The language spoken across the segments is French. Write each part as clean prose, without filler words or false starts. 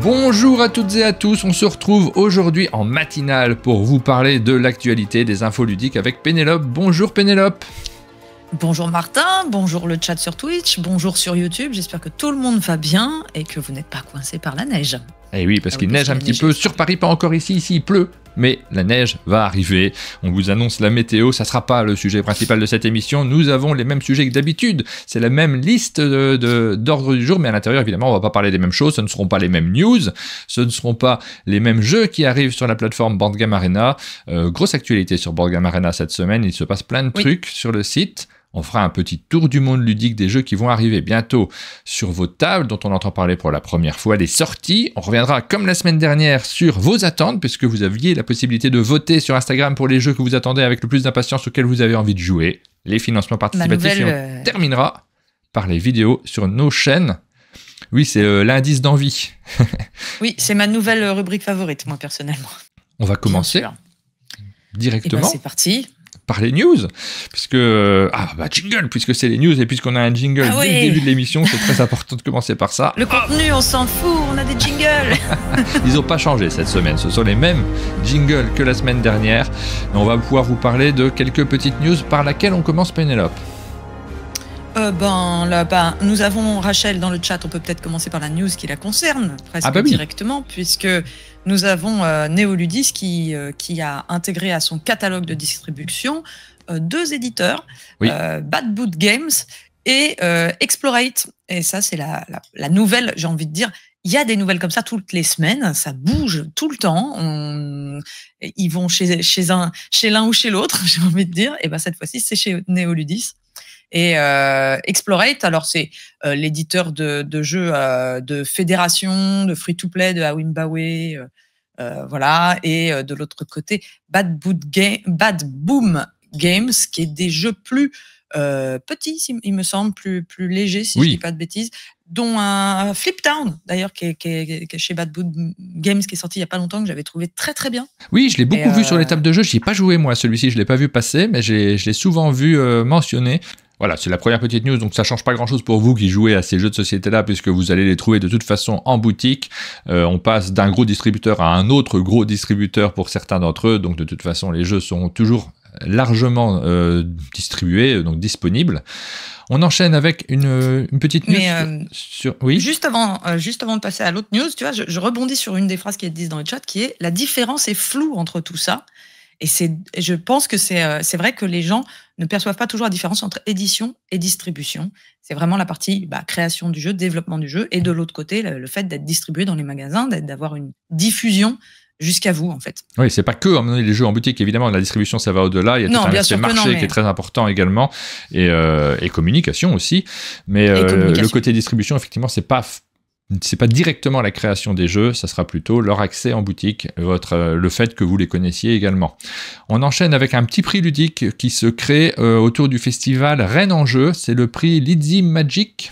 Bonjour à toutes et à tous, on se retrouve aujourd'hui en matinale pour vous parler de l'actualité des infos ludiques avec Pénélope. Bonjour Pénélope. Bonjour Martin, bonjour le chat sur Twitch, bonjour sur YouTube, j'espère que tout le monde va bien et que vous n'êtes pas coincé par la neige. Eh oui, parce qu'il neige un petit peu sur Paris, pas encore ici, il pleut. Mais la neige va arriver, on vous annonce la météo, ça ne sera pas le sujet principal de cette émission, nous avons les mêmes sujets que d'habitude, c'est la même liste d'ordre du jour, mais à l'intérieur évidemment on ne va pas parler des mêmes choses, ce ne seront pas les mêmes news, ce ne seront pas les mêmes jeux qui arrivent sur la plateforme Board Game Arena. Grosse actualité sur Board Game Arena cette semaine, il se passe plein de trucs sur le site. On fera un petit tour du monde ludique des jeux qui vont arriver bientôt sur vos tables, dont on entend parler pour la première fois, les sorties. On reviendra, comme la semaine dernière, sur vos attentes, puisque vous aviez la possibilité de voter sur Instagram pour les jeux que vous attendez avec le plus d'impatience auxquels vous avez envie de jouer. Les financements participatifs, et on terminera par les vidéos sur nos chaînes. Oui, c'est l'indice d'envie. Oui, c'est ma nouvelle rubrique favorite, moi, personnellement. On va commencer directement. Et ben, c'est parti. Par les news, puisque jingle, puisque c'est les news et puisqu'on a un jingle dès le début de l'émission, c'est très important de commencer par ça. Le contenu, on s'en fout, on a des jingles. Ils n'ont pas changé cette semaine, ce sont les mêmes jingles que la semaine dernière. Et on va pouvoir vous parler de quelques petites news par laquelle on commence, Pénélope. Nous avons Rachel dans le chat, on peut peut-être commencer par la news qui la concerne, presque directement, puisque nous avons Néoludis qui a intégré à son catalogue de distribution deux éditeurs, Bad Boot Games et Explorate. Et ça, c'est la nouvelle, j'ai envie de dire. Il y a des nouvelles comme ça toutes les semaines, ça bouge tout le temps. Ils vont chez l'un ou chez l'autre, j'ai envie de dire. Et ben cette fois-ci, c'est chez Néoludis. Et Explorate, alors c'est l'éditeur de jeux de fédération, de free-to-play, de Awimbawe, voilà. Et de l'autre côté, Bad Boom Games, qui est des jeux plus petits, il me semble, plus légers, si je dis pas de bêtises, dont un Flip Town, d'ailleurs, qui est chez Bad Boom Games, qui est sorti il y a pas longtemps, que j'avais trouvé très très bien. Oui, je l'ai beaucoup vu sur les tables de jeu, j'y ai pas joué moi, celui-ci, je l'ai pas vu passer, mais je l'ai souvent vu mentionné. Voilà, c'est la première petite news, donc ça change pas grand-chose pour vous qui jouez à ces jeux de société-là, puisque vous allez les trouver de toute façon en boutique. On passe d'un gros distributeur à un autre gros distributeur pour certains d'entre eux, donc de toute façon, les jeux sont toujours largement distribués, donc disponibles. On enchaîne avec une petite news sur... Oui. Juste avant de passer à l'autre news, tu vois, je rebondis sur une des phrases qui est dite dans le chat, qui est « La différence est floue entre tout ça ». Et je pense que c'est vrai que les gens ne perçoivent pas toujours la différence entre édition et distribution. C'est vraiment la partie création du jeu, développement du jeu, et de l'autre côté, le fait d'être distribué dans les magasins, d'avoir une diffusion jusqu'à vous, en fait. Oui, c'est pas que emmener les jeux en boutique, évidemment, la distribution, ça va au-delà, il y a tout un aspect marché qui est très important également, et communication aussi, mais le côté distribution, effectivement, c'est pas directement la création des jeux, ça sera plutôt leur accès en boutique, le fait que vous les connaissiez également. On enchaîne avec un petit prix ludique qui se crée autour du festival Rennes en jeu, c'est le prix Lizzy Magic.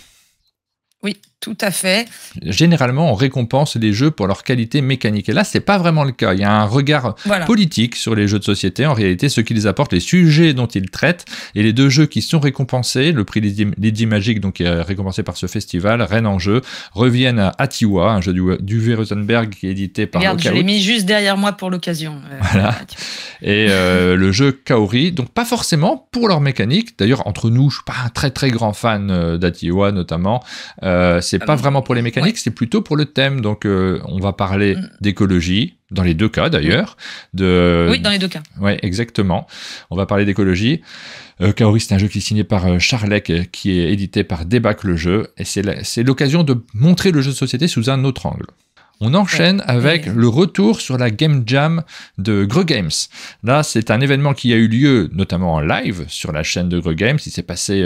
Oui, tout à fait. Généralement, on récompense les jeux pour leur qualité mécanique. Et là, c'est pas vraiment le cas. Il y a un regard politique sur les jeux de société. En réalité, ce qu'ils apportent, les sujets dont ils traitent, et les deux jeux qui sont récompensés, le prix Lizzy Magic, donc qui est récompensé par ce festival, Rennes en jeu, reviennent à Atiwa, un jeu du Rosenberg qui est édité par Regarde, je l'ai mis juste derrière moi pour l'occasion. Voilà. Et le jeu Kaori, donc pas forcément pour leur mécanique. D'ailleurs, entre nous, je suis pas un très très grand fan d'Atiwa notamment. C'est pas vraiment pour les mécaniques, c'est plutôt pour le thème. Donc, on va parler d'écologie, dans les deux cas d'ailleurs. Oui, dans les deux cas. Oui, exactement. On va parler d'écologie. Kaori, c'est un jeu qui est signé par Charlec, qui est édité par Débâcle le jeu. Et c'est l'occasion de montrer le jeu de société sous un autre angle. On enchaîne avec le retour sur la Game Jam de Greux Games. Là, c'est un événement qui a eu lieu notamment en live sur la chaîne de Greux Games. Il s'est passé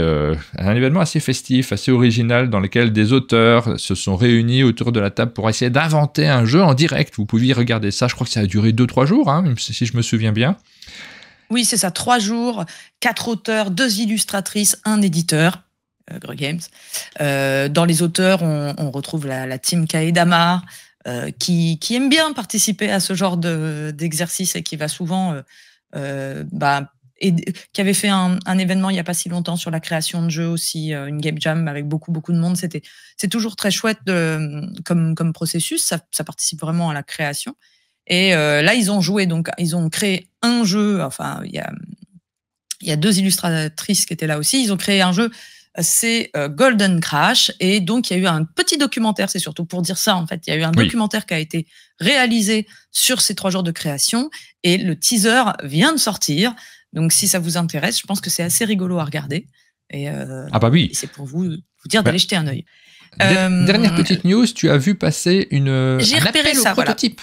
un événement assez festif, assez original, dans lequel des auteurs se sont réunis autour de la table pour essayer d'inventer un jeu en direct. Vous pouviez regarder ça, je crois que ça a duré 2-3 jours, même si je me souviens bien. Oui, c'est ça, 3 jours, 4 auteurs, 2 illustratrices, 1 éditeur. Greux Games. Dans les auteurs, on retrouve la team Kaedama, qui aime bien participer à ce genre d'exercice et qui va souvent qui avait fait un événement il n'y a pas si longtemps sur la création de jeux aussi, une game jam avec beaucoup de monde. C'est toujours très chouette comme processus, ça participe vraiment à la création. Et là, ils ont joué, donc ils ont créé un jeu, enfin, il y a 2 illustratrices qui étaient là aussi, ils ont créé un jeu, c'est Golden Crash, et donc il y a eu un petit documentaire, c'est surtout pour dire ça en fait, il y a eu un documentaire qui a été réalisé sur ces 3 jours de création, et le teaser vient de sortir, donc si ça vous intéresse, je pense que c'est assez rigolo à regarder, et c'est pour vous dire d'aller jeter un œil. Dernière petite news, tu as vu passer un appel au prototype.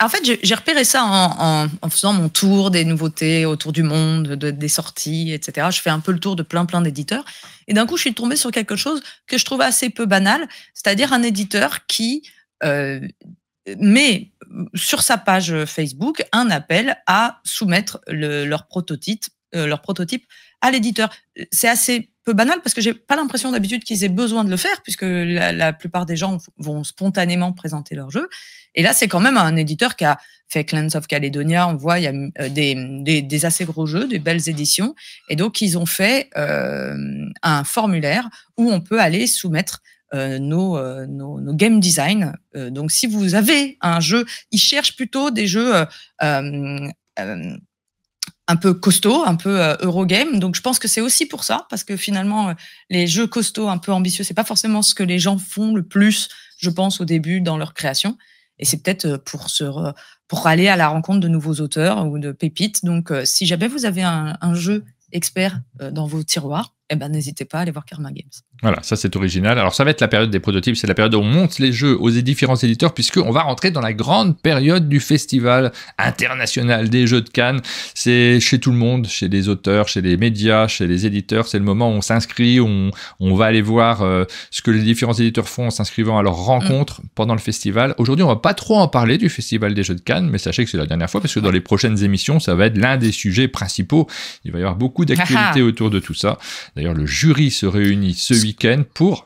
En fait, j'ai repéré ça en faisant mon tour des nouveautés autour du monde, des sorties, etc. Je fais un peu le tour de plein d'éditeurs. Et d'un coup, je suis tombée sur quelque chose que je trouve assez peu banal, c'est-à-dire un éditeur qui met sur sa page Facebook un appel à soumettre leur prototype à l'éditeur. C'est assez peu banal parce que j'ai pas l'impression d'habitude qu'ils aient besoin de le faire, puisque la plupart des gens vont spontanément présenter leur jeu. Et là, c'est quand même un éditeur qui a fait Clans of Caledonia. On voit, il y a des assez gros jeux, des belles éditions. Et donc, ils ont fait un formulaire où on peut aller soumettre nos game design. Donc, si vous avez un jeu, ils cherchent plutôt des jeux un peu costaud, un peu Eurogame. Donc, je pense que c'est aussi pour ça, parce que finalement, les jeux costauds, un peu ambitieux, c'est pas forcément ce que les gens font le plus, je pense, au début dans leur création. Et c'est peut-être pour aller à la rencontre de nouveaux auteurs ou de pépites. Donc, si jamais vous avez un jeu expert dans vos tiroirs, n'hésitez pas à aller voir Karma Games. Voilà, ça c'est original. Alors ça va être la période des prototypes, c'est la période où on monte les jeux aux différents éditeurs, puisqu'on va rentrer dans la grande période du festival international des jeux de Cannes. C'est chez tout le monde, chez les auteurs, chez les médias, chez les éditeurs. C'est le moment où on s'inscrit, on va aller voir ce que les différents éditeurs font en s'inscrivant à leur rencontre pendant le festival. Aujourd'hui, on va pas trop en parler du festival des jeux de Cannes, mais sachez que c'est la dernière fois, parce que dans les prochaines émissions, ça va être l'un des sujets principaux. Il va y avoir beaucoup d'actualités autour de tout ça. D'ailleurs, le jury se réunit ce week-end pour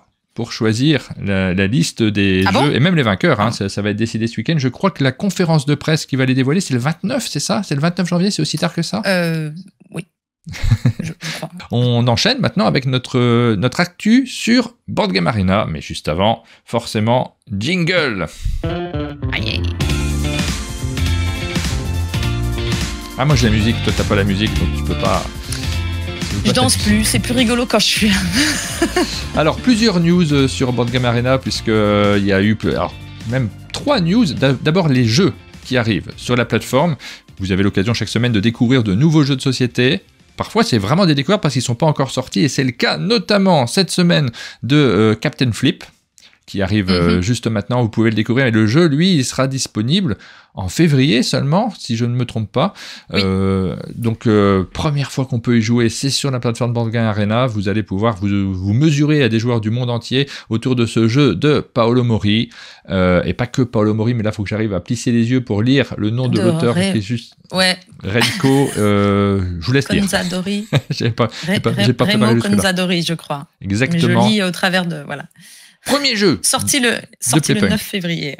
choisir la liste des jeux, et même les vainqueurs, hein, ça va être décidé ce week-end. Je crois que la conférence de presse qui va les dévoiler, c'est le 29, c'est ça? C'est le 29 janvier, c'est aussi tard que ça? Oui. Je crois. On enchaîne maintenant avec notre actu sur Board Game Arena, mais juste avant, forcément, jingle. Aïe. Ah, moi j'ai la musique, toi t'as pas la musique, donc tu peux pas... Je danse plus, c'est plus rigolo quand je suis là. Alors, plusieurs news sur Board Game Arena, puisqu'il y a eu même 3 news. D'abord, les jeux qui arrivent sur la plateforme. Vous avez l'occasion chaque semaine de découvrir de nouveaux jeux de société. Parfois, c'est vraiment des découvertes parce qu'ils ne sont pas encore sortis, et c'est le cas notamment cette semaine de Captain Flip, qui arrive juste maintenant, vous pouvez le découvrir. Et le jeu, lui, il sera disponible en février seulement, si je ne me trompe pas. Oui. Donc, première fois qu'on peut y jouer, c'est sur la plateforme Board Game Arena. Vous allez pouvoir vous mesurer à des joueurs du monde entier autour de ce jeu de Paolo Mori. Et pas que Paolo Mori, mais là, il faut que j'arrive à plisser les yeux pour lire le nom de l'auteur, qui est juste... Ouais. Renko, je vous laisse lire. Conzadori. j'ai pas Remo Conzadori, je crois. Exactement. Mais je lis au travers de... Voilà. Premier jeu. Sorti le 9 février.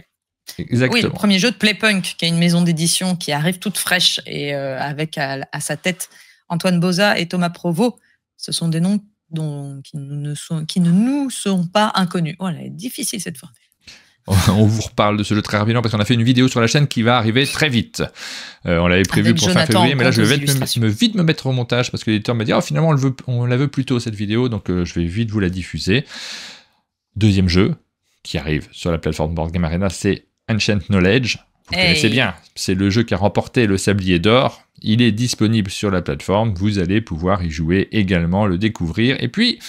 Exactement. Oui, le premier jeu de Playpunk, qui est une maison d'édition qui arrive toute fraîche et avec à sa tête Antoine Boza et Thomas Provost. Ce sont des noms qui ne nous sont pas inconnus. Voilà, c'est difficile cette fois. On vous reparle de ce jeu très rapidement parce qu'on a fait une vidéo sur la chaîne qui va arriver très vite. On l'avait prévu avec pour fin février, mais là je vais vite me mettre au montage parce que l'éditeur m'a dit finalement on la veut plus tôt cette vidéo, donc je vais vite vous la diffuser. Deuxième jeu qui arrive sur la plateforme Board Game Arena, c'est Ancient Knowledge. Vous connaissez bien, c'est le jeu qui a remporté le Sablier d'Or. Il est disponible sur la plateforme, vous allez pouvoir y jouer également, le découvrir. Et puis,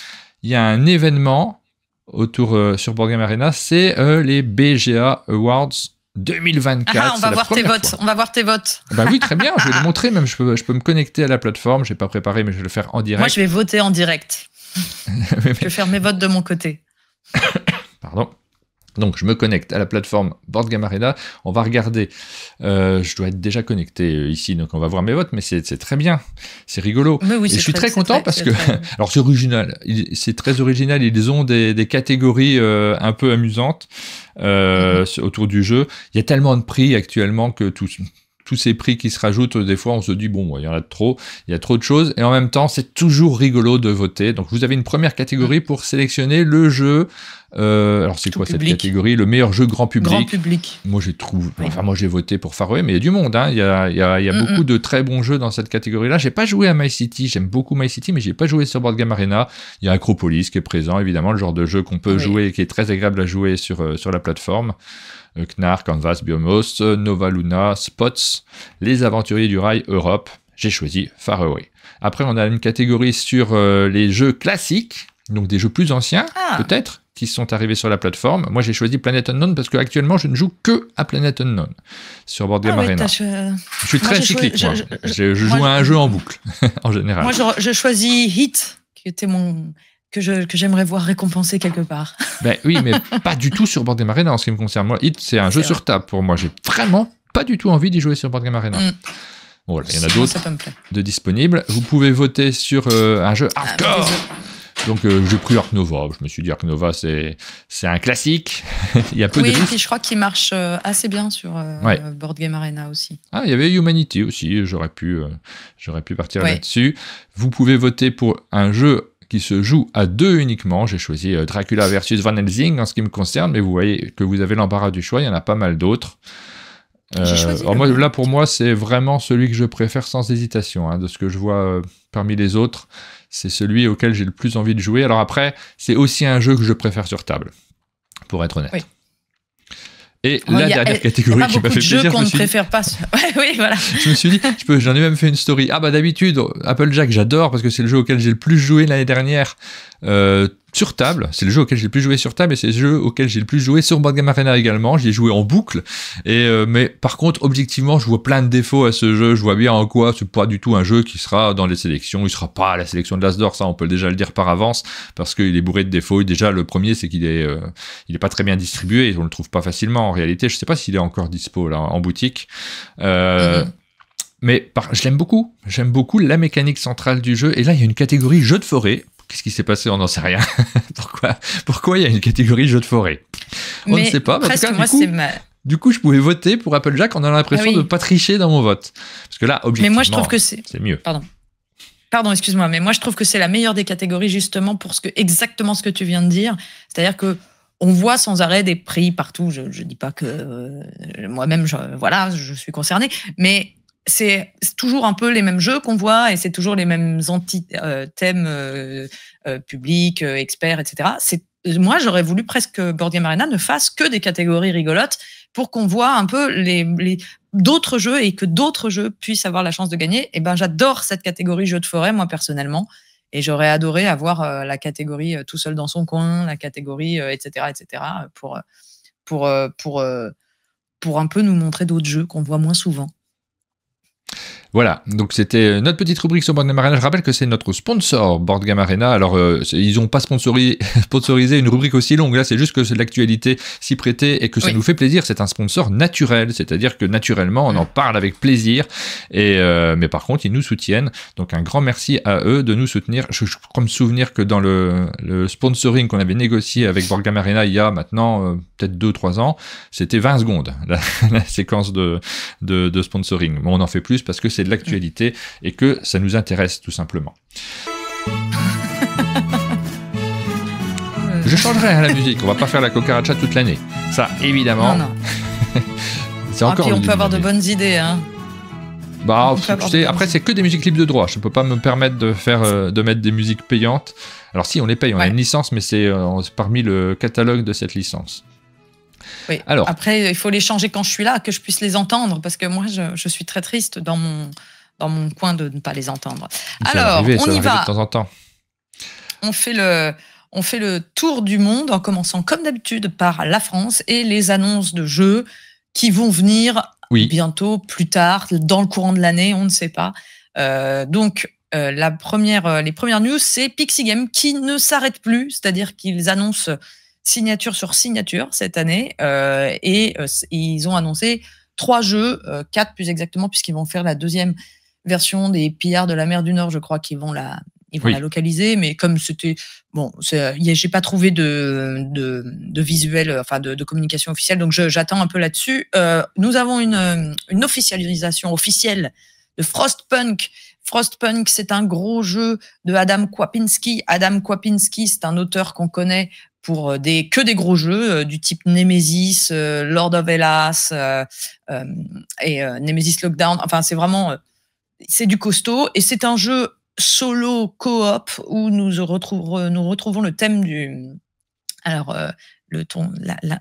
il y a un événement autour sur Board Game Arena, c'est les BGA Awards 2024. On va voir tes votes. Bah oui, très bien, je vais les montrer, même je peux me connecter à la plateforme, je n'ai pas préparé, mais je vais le faire en direct. Moi, je vais voter en direct. Je vais faire mes votes de mon côté. Pardon. Donc, je me connecte à la plateforme Board Game Arena. On va regarder. Je dois être déjà connecté ici, donc on va voir mes votes, mais c'est très bien. C'est rigolo. Oui, et je suis très content parce que... Alors, c'est original. C'est très original. Ils ont des catégories un peu amusantes autour du jeu. Il y a tellement de prix actuellement que tous ces prix qui se rajoutent, des fois on se dit bon, il y en a trop, il y a trop de choses, et en même temps c'est toujours rigolo de voter. Donc vous avez une première catégorie pour sélectionner le jeu. Alors c'est quoi cette catégorie? Le meilleur jeu grand public. Grand public. Moi j'ai voté pour Faroé, mais il y a du monde. Hein. Il y a beaucoup de très bons jeux dans cette catégorie-là. J'ai pas joué à My City, j'aime beaucoup My City, mais j'ai pas joué sur Board Game Arena. Il y a Acropolis qui est présent, évidemment, le genre de jeu qu'on peut jouer et qui est très agréable à jouer sur la plateforme. Knar, Canvas, Biomos, Nova Luna, Spots, Les Aventuriers du Rail Europe. J'ai choisi Faroé. Après, on a une catégorie sur les jeux classiques, donc des jeux plus anciens, peut-être, qui sont arrivés sur la plateforme. Moi, j'ai choisi Planet Unknown parce qu'actuellement, je ne joue que à Planet Unknown sur Board Game Arena. Je suis très cyclique, moi. Je joue à un jeu en boucle, en général. Moi, je choisis Hit, qui était que j'aimerais voir récompensé quelque part. Ben oui, mais pas du tout sur Board Game Arena en ce qui me concerne. Moi, Hit, c'est un jeu sur table pour moi. J'ai vraiment pas du tout envie d'y jouer sur Board Game Arena. Bon, voilà, il y en a d'autres de disponibles. Vous pouvez voter sur un jeu hardcore. Donc j'ai pris Ark Nova. Je me suis dit Ark Nova, c'est un classique. Il y a peu de risques. Puis je crois qu'il marche assez bien sur Board Game Arena aussi. Ah, il y avait Humanity aussi. J'aurais pu partir là-dessus. Vous pouvez voter pour un jeu qui se joue à 2 uniquement. J'ai choisi Dracula versus Van Helsing en ce qui me concerne, mais vous voyez que vous avez l'embarras du choix, il y en a pas mal d'autres. Là, pour moi, c'est vraiment celui que je préfère sans hésitation. Hein, de ce que je vois parmi les autres, c'est celui auquel j'ai le plus envie de jouer. Alors après, c'est aussi un jeu que je préfère sur table, pour être honnête. Oui. Et la dernière catégorie qui m'a fait plaisir, qu'on ne préfère pas. Oui, voilà. Je me suis dit, j'en ai même fait une story. Ah bah d'habitude, Applejack, j'adore parce que c'est le jeu auquel j'ai le plus joué l'année dernière sur table. C'est le jeu auquel j'ai le plus joué sur table et c'est le jeu auquel j'ai le plus joué sur Board Game Arena également. J'y ai joué en boucle. Mais par contre, objectivement, je vois plein de défauts à ce jeu. Je vois bien en quoi c'est pas du tout un jeu qui sera dans les sélections. Il sera pas à la sélection de l'As d'Or, ça on peut déjà le dire par avance parce qu'il est bourré de défauts. Et déjà, le premier, c'est qu'il est pas très bien distribué et on le trouve pas facilement. En réalité, je sais pas s'il est encore dispo là en boutique. Mais je l'aime beaucoup. J'aime beaucoup la mécanique centrale du jeu. Et là, il y a une catégorie jeu de forêt. Qu'est-ce qui s'est passé? On n'en sait rien. Pourquoi il y a une catégorie jeu de forêt? On ne sait pas. En tout cas, du coup, je pouvais voter pour Applejack en ayant l'impression de ne pas tricher dans mon vote. Parce que là, objectivement, mais moi, je trouve que c'est mieux. Pardon, excuse-moi, mais moi, je trouve que c'est la meilleure des catégories justement pour exactement ce que tu viens de dire. C'est-à-dire que on voit sans arrêt des prix partout. Je ne dis pas que moi-même, je suis concernée, mais c'est toujours un peu les mêmes jeux qu'on voit et c'est toujours les mêmes thèmes publics, experts, etc. Moi, j'aurais voulu presque que Board Game Arena ne fasse que des catégories rigolotes pour qu'on voit un peu d'autres jeux et que d'autres jeux puissent avoir la chance de gagner. Et ben, j'adore cette catégorie jeux de forêt, moi, personnellement. Et j'aurais adoré avoir la catégorie tout seul dans son coin, la catégorie, etc., pour un peu nous montrer d'autres jeux qu'on voit moins souvent. Voilà, donc c'était notre petite rubrique sur Board Game Arena. Je rappelle que c'est notre sponsor Board Game Arena. Alors, ils n'ont pas sponsorisé une rubrique aussi longue. Là, c'est juste que c'est de l'actualité s'y prêter et que ça nous fait plaisir. C'est un sponsor naturel, c'est-à-dire que naturellement, on en parle avec plaisir. Mais par contre, ils nous soutiennent. Donc, un grand merci à eux de nous soutenir. Je crois me souvenir que dans le sponsoring qu'on avait négocié avec Board Game Arena il y a maintenant peut-être 2-3 ans, c'était 20 secondes, la séquence de sponsoring. Mais on en fait plus parce que c'est de l'actualité et que ça nous intéresse tout simplement. Je changerai la musique, on va pas faire la cucaracha toute l'année. Ça, évidemment. Non. C'est encore. Puis on peut avoir de bonnes idées, hein. Après, c'est que des musiques libres de droit. Je peux pas me permettre de mettre des musiques payantes. Alors si, on les paye, on a une licence, mais c'est parmi le catalogue de cette licence. Oui. Alors, après, il faut les changer quand je suis là, que je puisse les entendre, parce que moi, je suis très triste dans mon coin de ne pas les entendre. Alors, on y va. De temps en temps. On fait le tour du monde, en commençant comme d'habitude par la France et les annonces de jeux qui vont venir bientôt, plus tard, dans le courant de l'année, on ne sait pas. Les premières news, c'est Pixie Game qui ne s'arrête plus, c'est-à-dire qu'ils annoncent signature sur signature cette année et ils ont annoncé 3 jeux, 4 plus exactement, puisqu'ils vont faire la deuxième version des Pillards de la mer du Nord, je crois qu'ils vont ils vont la localiser, mais comme c'était bon, j'ai pas trouvé de visuel, enfin de communication officielle, donc j'attends un peu là-dessus. Nous avons une officialisation officielle de Frostpunk. Frostpunk, c'est un gros jeu de Adam Kwapinski. Adam Kwapinski, c'est un auteur qu'on connaît pour que des gros jeux du type Nemesis, Lord of Hellas et Nemesis Lockdown. Enfin, c'est vraiment c'est du costaud et c'est un jeu solo coop où nous retrouvons le thème du. Alors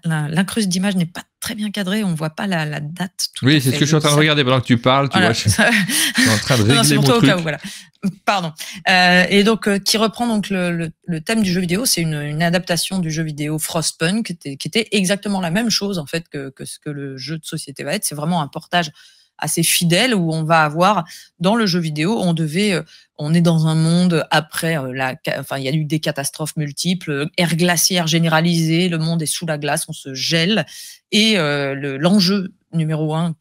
l'incruste d'image n'est pas très bien cadrée, on voit pas la date. Oui, c'est ce que je suis en train de regarder pendant que tu parles. Tu vois, je suis en train de régler mon truc. Voilà. Pardon. Et donc qui reprend donc le thème du jeu vidéo, c'est une adaptation du jeu vidéo Frostpunk qui était exactement la même chose en fait que ce que le jeu de société va être. C'est vraiment un portage assez fidèle où on va avoir dans le jeu vidéo, on est dans un monde après il y a eu des catastrophes multiples, ère glaciaire généralisée, le monde est sous la glace, on se gèle et l'enjeu numéro 1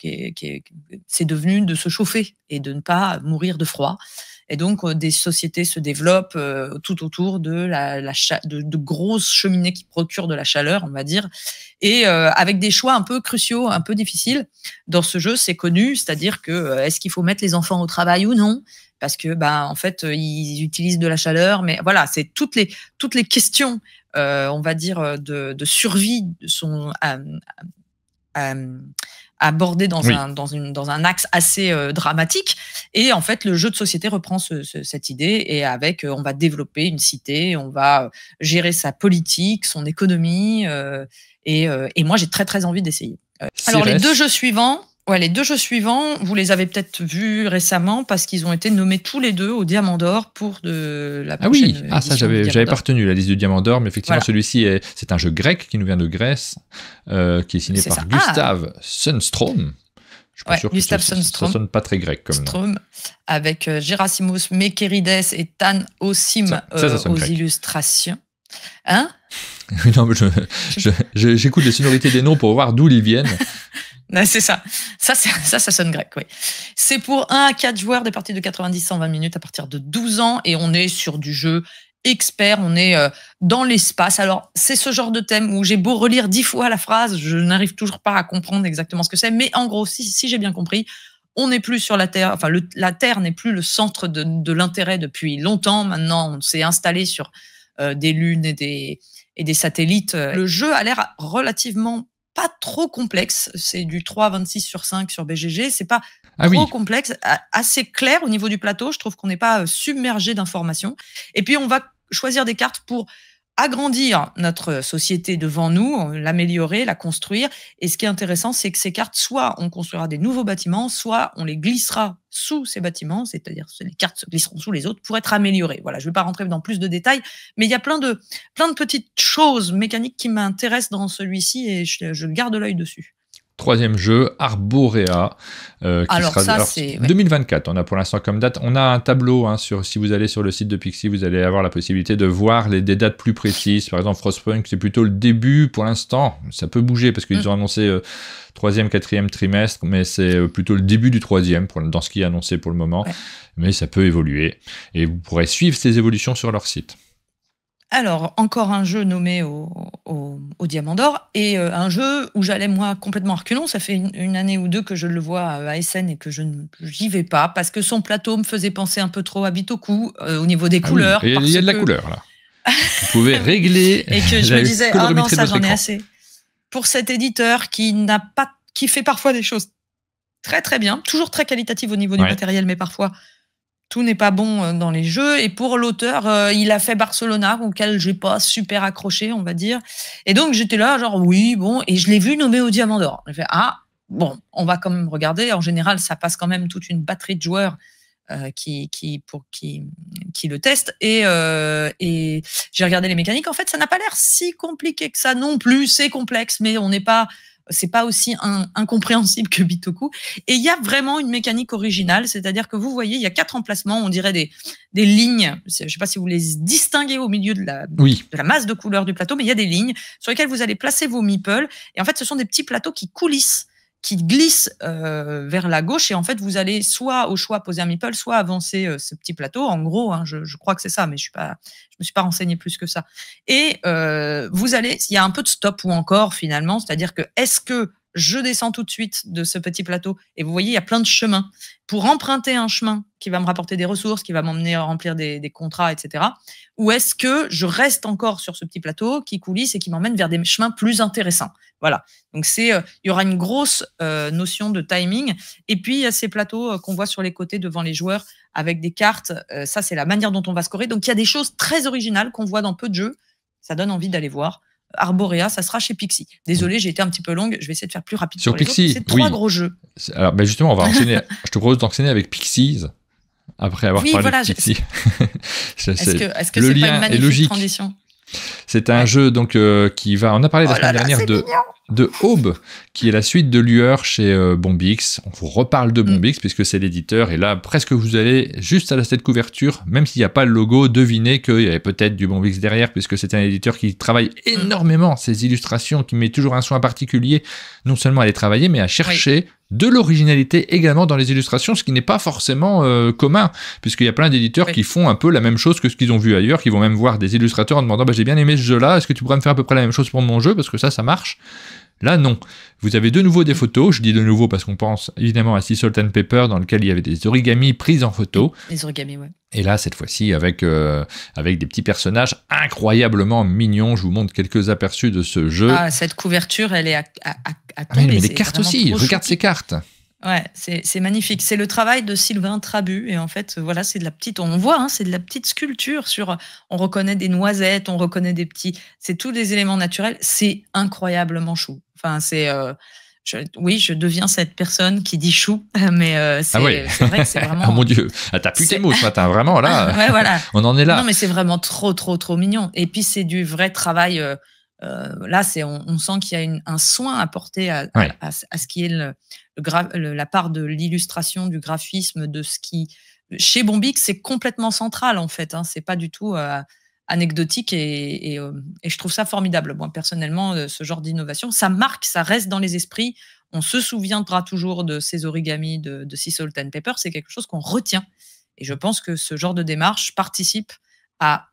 c'est devenu de se chauffer et de ne pas mourir de froid. Et donc, des sociétés se développent tout autour de grosses cheminées qui procurent de la chaleur, on va dire, et avec des choix un peu cruciaux, un peu difficiles. Dans ce jeu, c'est connu, c'est-à-dire que est-ce qu'il faut mettre les enfants au travail ou non ? Parce que, en fait, ils utilisent de la chaleur, mais voilà, c'est toutes les questions, on va dire, de survie sont abordé dans un axe assez dramatique. Et en fait, le jeu de société reprend cette idée et on va développer une cité, on va gérer sa politique, son économie. Et moi, j'ai très, très envie d'essayer. Alors, les deux jeux suivants, vous les avez peut-être vus récemment parce qu'ils ont été nommés tous les deux au Diamant d'Or pour la prochaine édition. Ça, j'avais pas retenu la liste du Diamant d'Or, mais effectivement, celui-ci, c'est un jeu grec qui nous vient de Grèce, qui est signé par Gustav Sundström. Je suis pas sûr que ça sonne pas très grec comme nom. Avec Gerasimos Mekerides et Tan Osim aux illustrations. Hein? Non, mais j'écoute les sonorités des noms pour voir d'où ils viennent. C'est ça. Ça sonne grec, oui. C'est pour 1 à 4 joueurs, des parties de 90-120 minutes à partir de 12 ans. Et on est sur du jeu expert, on est dans l'espace. Alors, c'est ce genre de thème où j'ai beau relire 10 fois la phrase, je n'arrive toujours pas à comprendre exactement ce que c'est. Mais en gros, si j'ai bien compris, on n'est plus sur la Terre. Enfin, la Terre n'est plus le centre de l'intérêt depuis longtemps. Maintenant, on s'est installé sur des lunes et des satellites. Le jeu a l'air relativement pas trop complexe, c'est du 3,26/5 sur BGG, c'est pas trop complexe, assez clair au niveau du plateau, je trouve qu'on n'est pas submergé d'informations. Et puis on va choisir des cartes pour agrandir notre société devant nous, l'améliorer, la construire. Et ce qui est intéressant, c'est que ces cartes, soit on construira des nouveaux bâtiments, soit on les glissera sous ces bâtiments, c'est-à-dire que les cartes se glisseront sous les autres pour être améliorées. Voilà, je ne vais pas rentrer dans plus de détails, mais il y a plein de petites choses mécaniques qui m'intéressent dans celui-ci et je garde l'œil dessus. Troisième jeu, Arborea, qui sera 2024. On a pour l'instant comme date. On a un tableau si vous allez sur le site de Pixie, vous allez avoir la possibilité de voir des dates plus précises. Par exemple, Frostpunk, c'est plutôt le début pour l'instant. Ça peut bouger parce qu'ils ont annoncé 3e, 4e trimestre, mais c'est plutôt le début du 3e dans ce qui est annoncé pour le moment. Ouais. Mais ça peut évoluer et vous pourrez suivre ces évolutions sur leur site. Alors, encore un jeu nommé au Diamant d'Or et un jeu où j'allais moi complètement reculons. Ça fait une année ou deux que je le vois à Essen et que j'y vais pas parce que son plateau me faisait penser un peu trop à Bitoku au niveau des couleurs. Oui. Il y a de la couleur là. Vous pouvez régler. Et que je me disais, non, ça j'en ai assez. Pour cet éditeur qui fait parfois des choses très très bien, toujours très qualitatives au niveau du matériel, mais parfois tout n'est pas bon dans les jeux. Et pour l'auteur, il a fait Barcelona, auquel j'ai pas super accroché, on va dire. Et donc, j'étais là, genre, oui, bon. Et je l'ai vu nommé au Diamant d'Or. J'ai fait, bon, on va quand même regarder. En général, ça passe quand même toute une batterie de joueurs qui le testent. Et j'ai regardé les mécaniques. En fait, ça n'a pas l'air si compliqué que ça non plus. C'est complexe, mais c'est pas aussi incompréhensible que Bitoku. Et il y a vraiment une mécanique originale, c'est-à-dire que vous voyez, il y a 4 emplacements, on dirait des lignes. Je ne sais pas si vous les distinguez au milieu de la masse de couleurs du plateau, mais il y a des lignes sur lesquelles vous allez placer vos meeples. Et en fait, ce sont des petits plateaux qui coulissent qui glisse vers la gauche et en fait vous allez soit au choix poser un meeple, soit avancer ce petit plateau. En gros, hein, je crois que c'est ça, mais je me suis pas renseigné plus que ça. Et il y a un peu de stop ou encore finalement, c'est-à-dire que est-ce que je descends tout de suite de ce petit plateau et vous voyez, il y a plein de chemins. Pour emprunter un chemin qui va me rapporter des ressources, qui va m'emmener à remplir des contrats, etc. Ou est-ce que je reste encore sur ce petit plateau qui coulisse et qui m'emmène vers des chemins plus intéressants? Voilà. Donc, il y aura une grosse notion de timing. Et puis, il y a ces plateaux qu'on voit sur les côtés devant les joueurs avec des cartes. Ça, c'est la manière dont on va scorer. Donc, il y a des choses très originales qu'on voit dans peu de jeux. Ça donne envie d'aller voir. Arborea, ça sera chez Pixie. Désolé, j'ai été un petit peu longue. Je vais essayer de faire plus rapide. Sur Pixie, c'est 3 gros jeux. Alors, justement, on va enchaîner. Je te propose d'enchaîner avec Pixies après avoir parlé de Pixie. Est-ce que c'est pas une magnifique transition? C'est un jeu donc qui va. On a parlé la semaine dernière de Aube, qui est la suite de Lueur chez Bombix. On vous reparle de Bombix puisque c'est l'éditeur. Et là, presque vous allez juste à cette couverture, même s'il n'y a pas le logo, deviner qu'il y avait peut-être du Bombix derrière, puisque c'est un éditeur qui travaille énormément ses illustrations, qui met toujours un soin particulier, non seulement à les travailler, mais à chercher de l'originalité également dans les illustrations, ce qui n'est pas forcément commun, puisqu'il y a plein d'éditeurs qui font un peu la même chose que ce qu'ils ont vu ailleurs, qui vont même voir des illustrateurs en demandant j'ai bien aimé ce jeu-là, est-ce que tu pourrais me faire à peu près la même chose pour mon jeu, parce que ça marche. Là, non. Vous avez de nouveau des photos. Je dis de nouveau parce qu'on pense évidemment à Sea Salt and Pepper, dans lequel il y avait des origamis prises en photo. Les origamis, ouais. Et là, cette fois-ci, avec des petits personnages incroyablement mignons. Je vous montre quelques aperçus de ce jeu. Ah, cette couverture, elle est à tomber. Mais les cartes aussi. Regarde ces cartes. Ouais, c'est magnifique. C'est le travail de Sylvain Trabu. Et en fait, voilà, c'est de la petite, on voit, hein, c'est de la petite sculpture on reconnaît des noisettes, on reconnaît c'est tous des éléments naturels. C'est incroyablement chou. Enfin, je deviens cette personne qui dit chou, mais c'est vrai que c'est vraiment. Oh mon Dieu, t'as plus tes mots ce matin, vraiment, là. Ouais, voilà. On en est là. Non, mais c'est vraiment trop, trop, trop mignon. Et puis, c'est du vrai travail. Là, on sent qu'il y a un soin apporté à ce qui est la part de l'illustration, du graphisme, de ce qui... Chez Bombix, c'est complètement central, en fait. Hein, c'est pas du tout anecdotique et je trouve ça formidable. Moi, personnellement, ce genre d'innovation, ça marque, ça reste dans les esprits. On se souviendra toujours de ces origamis de Sea Salt and Pepper. C'est quelque chose qu'on retient. Et je pense que ce genre de démarche participe à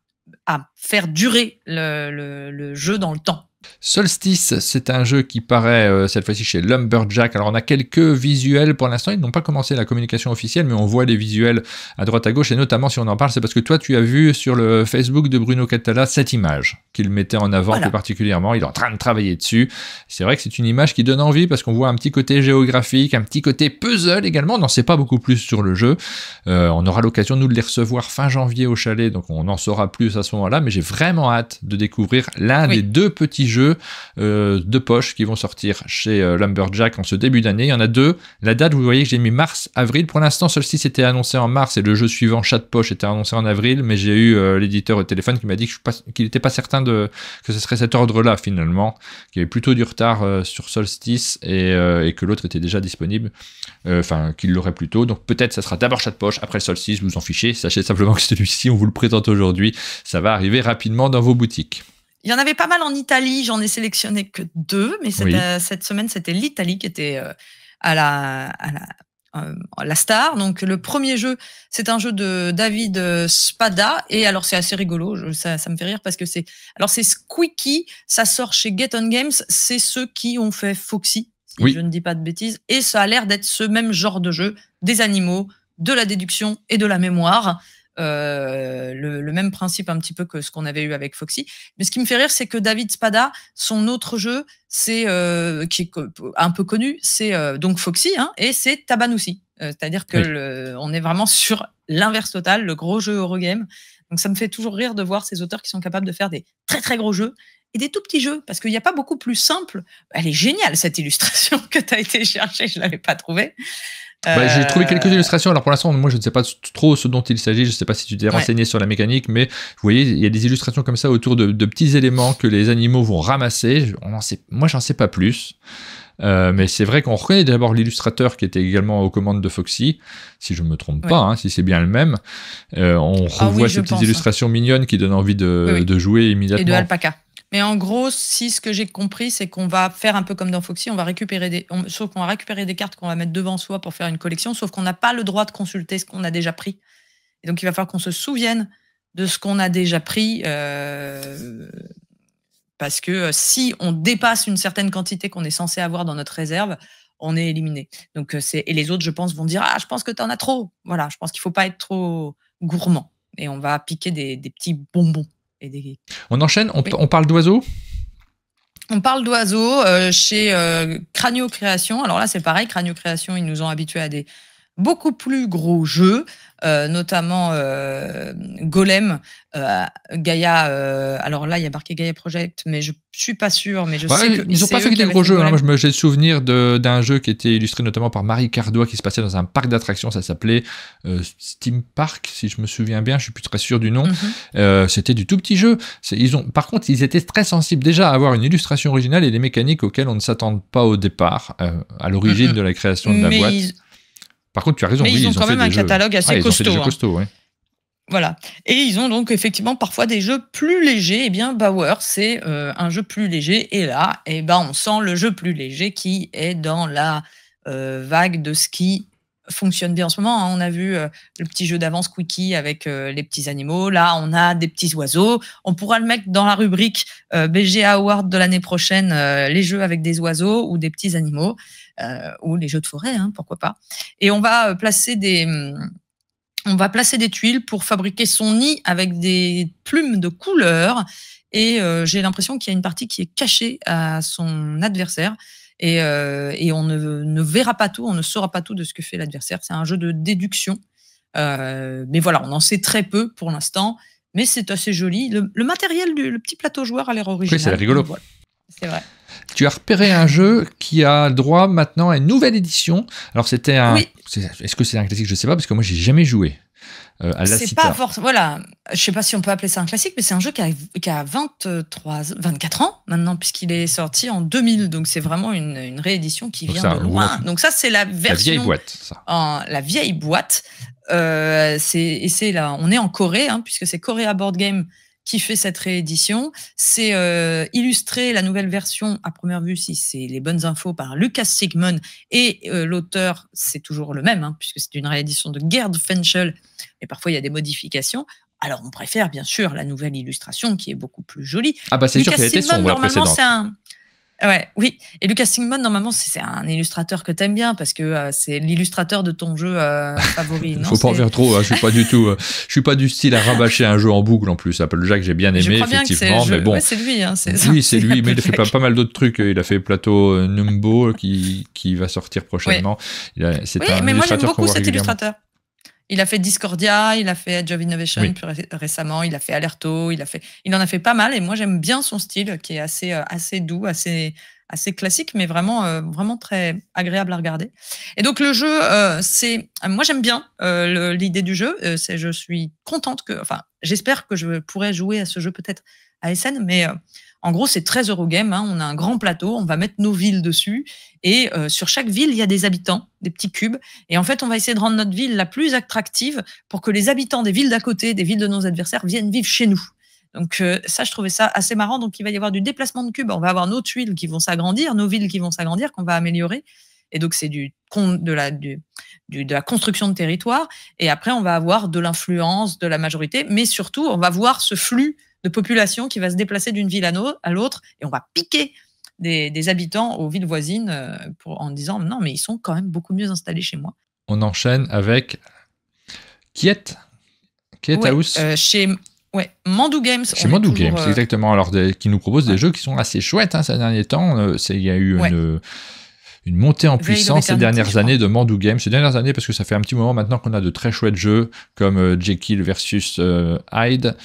faire durer le jeu dans le temps. Solstice, c'est un jeu qui paraît cette fois-ci chez Lumberjack. Alors on a quelques visuels pour l'instant, ils n'ont pas commencé la communication officielle, mais on voit les visuels à droite à gauche, et notamment si on en parle, c'est parce que toi tu as vu sur le Facebook de Bruno Catala cette image qu'il mettait en avant plus particulièrement, il est en train de travailler dessus. C'est vrai que c'est une image qui donne envie parce qu'on voit un petit côté géographique, un petit côté puzzle également, on n'en sait pas beaucoup plus sur le jeu. On aura l'occasion nous de les recevoir fin janvier au chalet, donc on en saura plus à ce moment-là, mais j'ai vraiment hâte de découvrir l'un des deux petits jeux de poche qui vont sortir chez Lumberjack en ce début d'année. Il y en a deux. La date, vous voyez que j'ai mis mars-avril. Pour l'instant, Solstice était annoncé en mars et le jeu suivant, Chat de poche, était annoncé en avril, mais j'ai eu l'éditeur au téléphone qui m'a dit qu'il n'était pas certain que ce serait cet ordre-là finalement, qu'il y avait plutôt du retard sur Solstice et que l'autre était déjà disponible, qu'il l'aurait plus tôt. Donc peut-être ça sera d'abord Chat de poche, après Solstice, vous en fichez. Sachez simplement que celui-ci, on vous le présente aujourd'hui. Ça va arriver rapidement dans vos boutiques. Il y en avait pas mal en Italie, j'en ai sélectionné que 2, mais cette semaine, c'était l'Italie qui était à la star. Donc, le premier jeu, c'est un jeu de David Spada, et alors c'est assez rigolo, ça me fait rire parce que c'est Squeaky, ça sort chez Get On Games, c'est ceux qui ont fait Foxy, si je ne dis pas de bêtises, et ça a l'air d'être ce même genre de jeu, des animaux, de la déduction et de la mémoire. Le même principe un petit peu que ce qu'on avait eu avec Foxy. Mais ce qui me fait rire, c'est que David Spada, son autre jeu, qui est un peu connu, c'est donc Foxy, hein, et c'est Tabanousi. C'est-à-dire que on est vraiment sur l'inverse total, le gros jeu Eurogame. Donc ça me fait toujours rire de voir ces auteurs qui sont capables de faire des très très gros jeux et des tout petits jeux, parce qu'il n'y a pas beaucoup plus simple. Elle est géniale, cette illustration que tu as été chercher, je ne l'avais pas trouvée. J'ai trouvé quelques illustrations. Alors pour l'instant, moi je ne sais pas trop ce dont il s'agit. Je ne sais pas si tu t'es renseigné sur la mécanique, mais vous voyez, il y a des illustrations comme ça autour de petits éléments que les animaux vont ramasser. Moi, j'en sais pas plus. Mais c'est vrai qu'on reconnaît d'abord l'illustrateur qui était également aux commandes de Foxy, si je ne me trompe pas, hein, si c'est bien le même. On revoit ces petites illustrations mignonnes qui donnent envie de jouer immédiatement. Et de Alpaca. Mais en gros, si ce que j'ai compris, c'est qu'on va faire un peu comme dans Foxy, on va récupérer des cartes qu'on va mettre devant soi pour faire une collection, sauf qu'on n'a pas le droit de consulter ce qu'on a déjà pris. Et donc, il va falloir qu'on se souvienne de ce qu'on a déjà pris, parce que si on dépasse une certaine quantité qu'on est censé avoir dans notre réserve, on est éliminé. Donc, et les autres, je pense, vont dire « Ah, je pense que tu en as trop ». Voilà, je pense qu'il ne faut pas être trop gourmand. Et on va piquer des petits bonbons. On enchaîne, on parle d'oiseaux. On parle d'oiseaux chez Cranio Création. Alors là, c'est pareil, Cranio Création, ils nous ont habitués à des beaucoup plus gros jeux, notamment Golem, Gaia. Alors là, il y a marqué Gaia Project, mais je suis pas sûre. Mais je sais que ils n'ont pas fait des gros jeux. Moi, j'ai le souvenir d'un jeu qui était illustré notamment par Marie Cardois, qui se passait dans un parc d'attractions. Ça s'appelait Steam Park, si je me souviens bien. Je suis plus très sûr du nom. C'était du tout petit jeu. Par contre, ils étaient très sensibles déjà à avoir une illustration originale et des mécaniques auxquelles on ne s'attend pas au départ, à l'origine de la création de la boîte. Par contre, tu as raison. Mais ils ont quand même un catalogue assez costaud. Ils ont fait des jeux costauds, ouais. Voilà. Et ils ont donc effectivement parfois des jeux plus légers. Eh bien, Bauer, c'est un jeu plus léger. Et là, on sent le jeu plus léger qui est dans la vague de ce qui fonctionne bien en ce moment. On a vu le petit jeu d'avance Quickie avec les petits animaux. Là, on a des petits oiseaux. On pourra le mettre dans la rubrique BGA Award de l'année prochaine, les jeux avec des oiseaux ou des petits animaux. Ou les jeux de forêt, hein, pourquoi pas. Et on va placer des tuiles pour fabriquer son nid avec des plumes de couleur. Et j'ai l'impression qu'il y a une partie qui est cachée à son adversaire. Et on ne verra pas tout, on ne saura pas tout de ce que fait l'adversaire. C'est un jeu de déduction. Mais voilà, on en sait très peu pour l'instant. Mais c'est assez joli. Le matériel, le petit plateau joueur a l'air original. Oui, c'est rigolo. Voilà. C'est vrai. Tu as repéré un jeu qui a droit maintenant à une nouvelle édition. Alors c'était un... Oui. Est-ce que c'est un classique? Je ne sais pas, parce que moi, j'ai jamais joué à la C'est pas forcément... Voilà, je ne sais pas si on peut appeler ça un classique, mais c'est un jeu qui a 24 ans maintenant, puisqu'il est sorti en 2000. Donc c'est vraiment une réédition qui vient de loin. Donc ça, c'est la version... La vieille boîte, ça. La vieille boîte. C'est là, on est en Corée, hein, puisque c'est Korea Board Game qui fait cette réédition. C'est illustré, la nouvelle version, à première vue, si c'est les bonnes infos, par Lucas Sigmund, et l'auteur, c'est toujours le même, hein, puisque c'est une réédition de Gerd Fenchel, mais parfois il y a des modifications. Alors on préfère bien sûr la nouvelle illustration, qui est beaucoup plus jolie. Ah bah c'est sûr qu'elle était sombre la précédente. Oui. Et Lucas Sigmund, normalement, c'est un illustrateur que t'aimes bien parce que c'est l'illustrateur de ton jeu favori. Il faut pas en faire trop. Hein, je suis pas du style à rabâcher un jeu en boucle en plus. Applejack, j'ai bien aimé, effectivement, mais bon. Ouais, c'est lui. Hein, oui, c'est lui, mais il a fait pas mal d'autres trucs. Il a fait Plateau Numbo qui va sortir prochainement. Oui, mais moi j'aime beaucoup cet illustrateur. Il a fait Discordia, il a fait Edge of Innovation plus récemment, il a fait Alerto, il en a fait pas mal, et moi j'aime bien son style qui est assez doux, assez classique, mais vraiment, vraiment très agréable à regarder. Et donc le jeu, moi j'aime bien l'idée du jeu. Je suis contente j'espère que je pourrai jouer à ce jeu peut-être à Essen, mais en gros c'est très Eurogame. Hein, on a un grand plateau, on va mettre nos villes dessus, et sur chaque ville il y a des habitants, des petits cubes, et en fait on va essayer de rendre notre ville la plus attractive pour que les habitants des villes d'à côté, des villes de nos adversaires, viennent vivre chez nous. Donc ça, je trouvais ça assez marrant. Donc il va y avoir du déplacement de cubes, on va avoir nos tuiles qui vont s'agrandir, nos villes qui vont s'agrandir, qu'on va améliorer. Et donc c'est de la construction de territoire. Et après on va avoir de l'influence de la majorité, mais surtout on va voir ce flux de population qui va se déplacer d'une ville à l'autre, et on va piquer des habitants aux villes voisines en disant non, mais ils sont quand même beaucoup mieux installés chez moi. On enchaîne avec Kiet House. Chez Mandou Games. Chez Mandou Games, exactement. Alors, qui nous propose des jeux qui sont assez chouettes ces derniers temps. Il y a eu une montée en puissance ces dernières années de Mandou Games. Ces dernières années, parce que ça fait un petit moment maintenant qu'on a de très chouettes jeux comme Jekyll versus Hyde,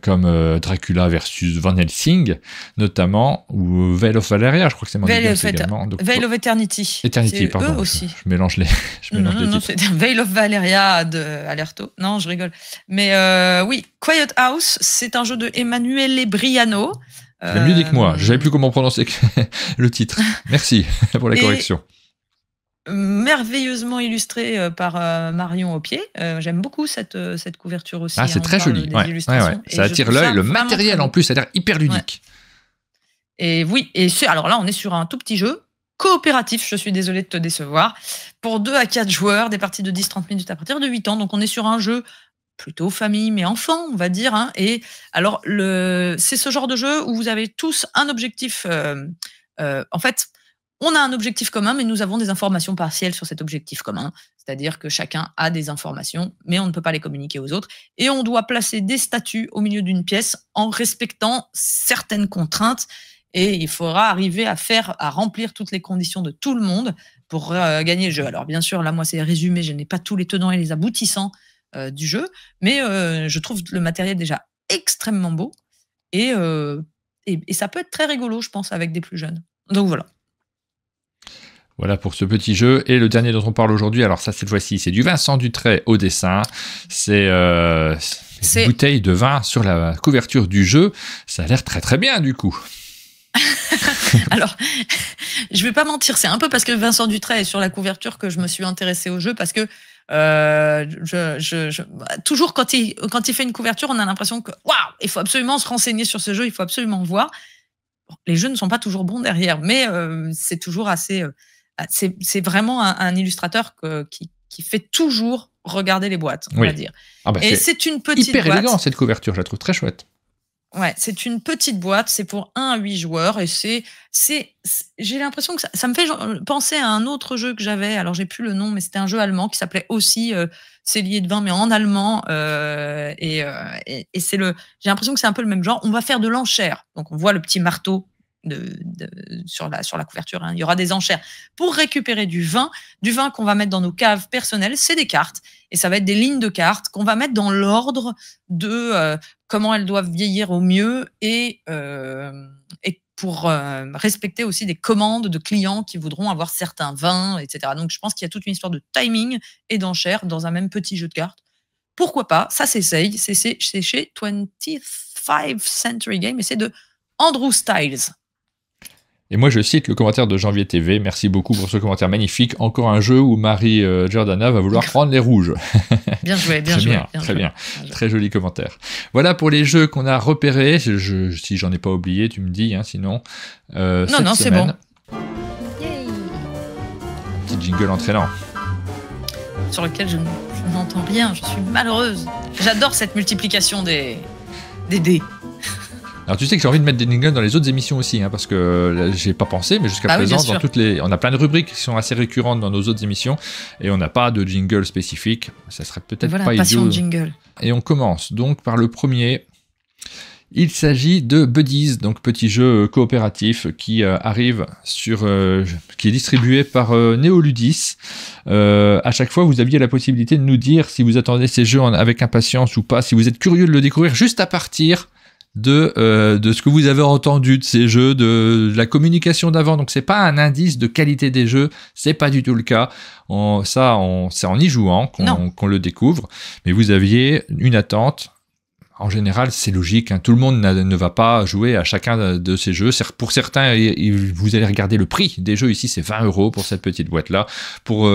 comme Dracula versus Van Helsing, notamment, ou Veil of Valeria, je crois que c'est Mandou Games également. Donc, Veil of Eternity. Eternity, pardon. Eux aussi. Je mélange les non, c'est Veil of Valeria de Alerto. Non, je rigole. Mais oui, Quiet House, c'est un jeu de Emanuele Briano. C'est mieux dit que moi. Je ne savais plus comment prononcer le titre. Merci pour la correction. Merveilleusement illustré par Marion Aupier. J'aime beaucoup cette couverture aussi. Ah, c'est très joli. Ça attire l'œil. Le matériel en plus, ça a l'air hyper ludique. Et oui, alors là, on est sur un tout petit jeu coopératif, je suis désolée de te décevoir, pour 2 à 4 joueurs, des parties de 10-30 minutes à partir de 8 ans. Donc, on est sur un jeu plutôt famille, mais enfant, on va dire. Hein. Et alors, c'est ce genre de jeu où vous avez tous un objectif. En fait, on a un objectif commun, mais nous avons des informations partielles sur cet objectif commun. C'est-à-dire que chacun a des informations, mais on ne peut pas les communiquer aux autres. Et on doit placer des statues au milieu d'une pièce en respectant certaines contraintes. Et il faudra arriver à remplir toutes les conditions de tout le monde pour gagner le jeu. Alors bien sûr, là, moi, c'est résumé, je n'ai pas tous les tenants et les aboutissants du jeu, mais je trouve le matériel déjà extrêmement beau et ça peut être très rigolo, je pense, avec des plus jeunes. Donc voilà. Voilà pour ce petit jeu. Et le dernier dont on parle aujourd'hui, alors ça, cette fois-ci, c'est du Vincent Dutrait au dessin. C'est une bouteille de vin sur la couverture du jeu. Ça a l'air très très bien du coup. Alors, je vais pas mentir, c'est un peu parce que Vincent Dutrait est sur la couverture que je me suis intéressée au jeu, parce que toujours quand il fait une couverture, on a l'impression que waouh, il faut absolument se renseigner sur ce jeu, il faut absolument voir. Bon, les jeux ne sont pas toujours bons derrière, mais c'est toujours assez. C'est vraiment un illustrateur qui fait toujours regarder les boîtes, on va dire. Ah bah et c'est une petite hyper boîte. Élégant cette couverture, je la trouve très chouette. Ouais, c'est une petite boîte, c'est pour 1 à 8 joueurs et j'ai l'impression que ça me fait penser à un autre jeu que j'avais, alors j'ai plus le nom, mais c'était un jeu allemand qui s'appelait aussi Cellier de vin, mais en allemand, et j'ai l'impression que c'est un peu le même genre. On va faire de l'enchère, donc on voit le petit marteau sur la couverture, hein. Il y aura des enchères pour récupérer du vin qu'on va mettre dans nos caves personnelles. C'est des cartes et ça va être des lignes de cartes qu'on va mettre dans l'ordre de comment elles doivent vieillir au mieux et pour respecter aussi des commandes de clients qui voudront avoir certains vins, etc. Donc je pense qu'il y a toute une histoire de timing et d'enchères dans un même petit jeu de cartes. Pourquoi pas, ça s'essaye, c'est chez 25th Century Game et c'est de Andrew Styles. Et moi, je cite le commentaire de Janvier TV. Merci beaucoup pour ce commentaire magnifique. Encore un jeu où Marie Giordana va vouloir prendre les rouges. Bien joué, bien joué. Très bien. Très joli commentaire. Voilà pour les jeux qu'on a repérés. Si j'en ai pas oublié, tu me dis, hein, sinon. Non, c'est bon. Yay. Petit jingle entraînant. Sur lequel je n'entends rien. Je suis malheureuse. J'adore cette multiplication des dés. Alors tu sais que j'ai envie de mettre des jingles dans les autres émissions aussi, hein, parce que j'ai pas pensé, mais jusqu'à présent, on a plein de rubriques qui sont assez récurrentes dans nos autres émissions, et on n'a pas de jingle spécifique. Ça serait peut-être pas idiot. Jingle. Et on commence donc par le premier. Il s'agit de Buddies, donc petit jeu coopératif qui arrive qui est distribué par Néoludis. À chaque fois, vous aviez la possibilité de nous dire si vous attendez ces jeux avec impatience ou pas, si vous êtes curieux de le découvrir juste à partir de ce que vous avez entendu de ces jeux, de la communication d'avant. Donc c'est pas un indice de qualité des jeux, c'est pas du tout le cas. C'est en y jouant qu'on le découvre. Mais vous aviez une attente. En général, c'est logique, hein. Tout le monde ne va pas jouer à chacun de ces jeux. Pour certains, vous allez regarder le prix des jeux. Ici, c'est 20 € pour cette petite boîte-là. Pour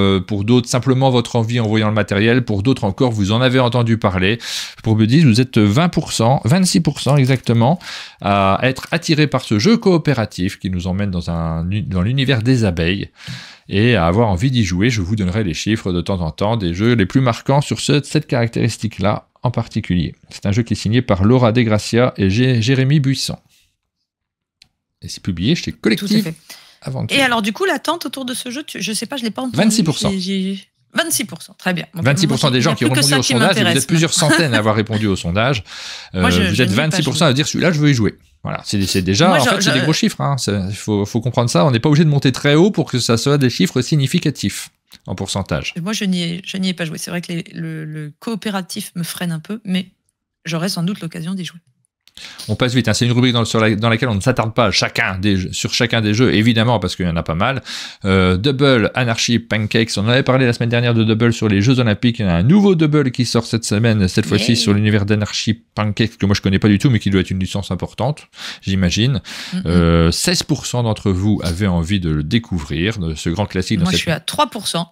d'autres, simplement votre envie en voyant le matériel. Pour d'autres encore, vous en avez entendu parler. Pour Buddies, vous êtes 26% exactement, à être attiré par ce jeu coopératif qui nous emmène dans l'univers des abeilles. Et à avoir envie d'y jouer. Je vous donnerai les chiffres de temps en temps des jeux les plus marquants sur cette caractéristique-là en particulier. C'est un jeu qui est signé par Laura Degracia et Jérémy Buisson. Et c'est publié chez Collective Aventure. Et alors du coup, l'attente autour de ce jeu, je sais pas, je l'ai pas entendu. 26%. 26%, très bien. Donc, 26% des gens qui ont répondu au sondage, et vous êtes plusieurs centaines à avoir répondu au sondage. Vous êtes 26% à dire celui-là, je veux y jouer. Voilà, c'est déjà, c'est des gros chiffres. Hein. Il faut comprendre ça. On n'est pas obligé de monter très haut pour que ça soit des chiffres significatifs en pourcentage. Moi, je n'y ai pas joué. C'est vrai que le coopératif me freine un peu, mais j'aurai sans doute l'occasion d'y jouer. On passe vite, hein. C'est une rubrique dans laquelle on ne s'attarde pas sur chacun des jeux, évidemment, parce qu'il y en a pas mal. Double, Anarchy, Pancakes, on en avait parlé la semaine dernière de Double sur les Jeux Olympiques. Il y en a un nouveau Double qui sort cette semaine, cette fois-ci sur l'univers d'Anarchy, Pancakes, que moi je connais pas du tout, mais qui doit être une licence importante, j'imagine. 16% d'entre vous avaient envie de le découvrir, de ce grand classique. Moi je suis à 3%.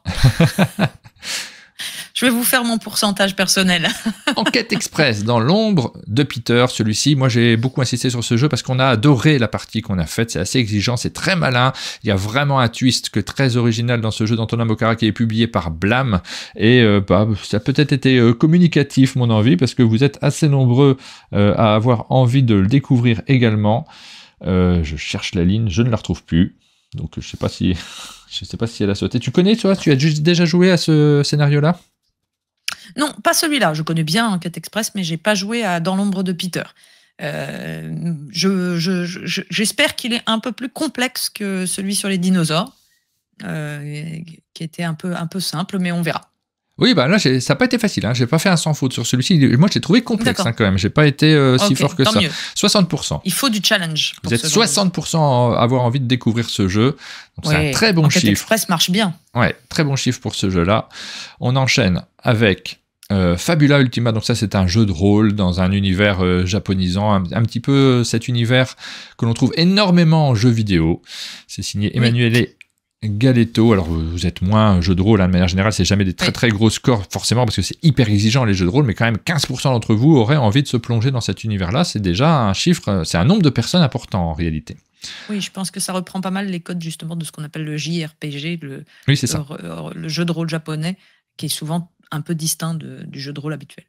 Je vais vous faire mon pourcentage personnel. Enquête express dans l'ombre de Peter, celui-ci. Moi, j'ai beaucoup insisté sur ce jeu parce qu'on a adoré la partie qu'on a faite. C'est assez exigeant, c'est très malin. Il y a vraiment un twist très original dans ce jeu d'Antonin Bocara qui est publié par Blam. Et ça a peut-être été communicatif, mon envie, parce que vous êtes assez nombreux à avoir envie de le découvrir également. Je cherche la ligne, je ne la retrouve plus. Donc, je ne sais pas si elle a sauté. Tu connais, toi? Tu as déjà joué à ce scénario-là? Non, pas celui-là. Je connais bien Enquête Express, mais j'ai pas joué à Dans l'ombre de Peter. J'espère qu'il est un peu plus complexe que celui sur les dinosaures, qui était un peu simple, mais on verra. Oui, là, ça n'a pas été facile. Hein. J'ai pas fait un sans faute sur celui-ci. Moi, j'ai trouvé complexe quand même. J'ai pas été si fort que ça. Mieux. 60%. Il faut du challenge. Vous êtes 60% à avoir envie de découvrir ce jeu. Donc, c'est un très bon chiffre. Enquête Express marche bien. Ouais, très bon chiffre pour ce jeu-là. On enchaîne avec Fabula Ultima. Donc ça, c'est un jeu de rôle dans un univers japonisant. Un petit peu cet univers que l'on trouve énormément en jeux vidéo. C'est signé Emanuele Galetto. Alors vous êtes moins un jeu de rôle, de manière générale, c'est jamais des très gros scores forcément parce que c'est hyper exigeant les jeux de rôle, mais quand même 15% d'entre vous auraient envie de se plonger dans cet univers-là. C'est déjà un chiffre, c'est un nombre de personnes important en réalité. Oui, je pense que ça reprend pas mal les codes justement de ce qu'on appelle le JRPG, le jeu de rôle japonais, qui est souvent un peu distinct du jeu de rôle habituel.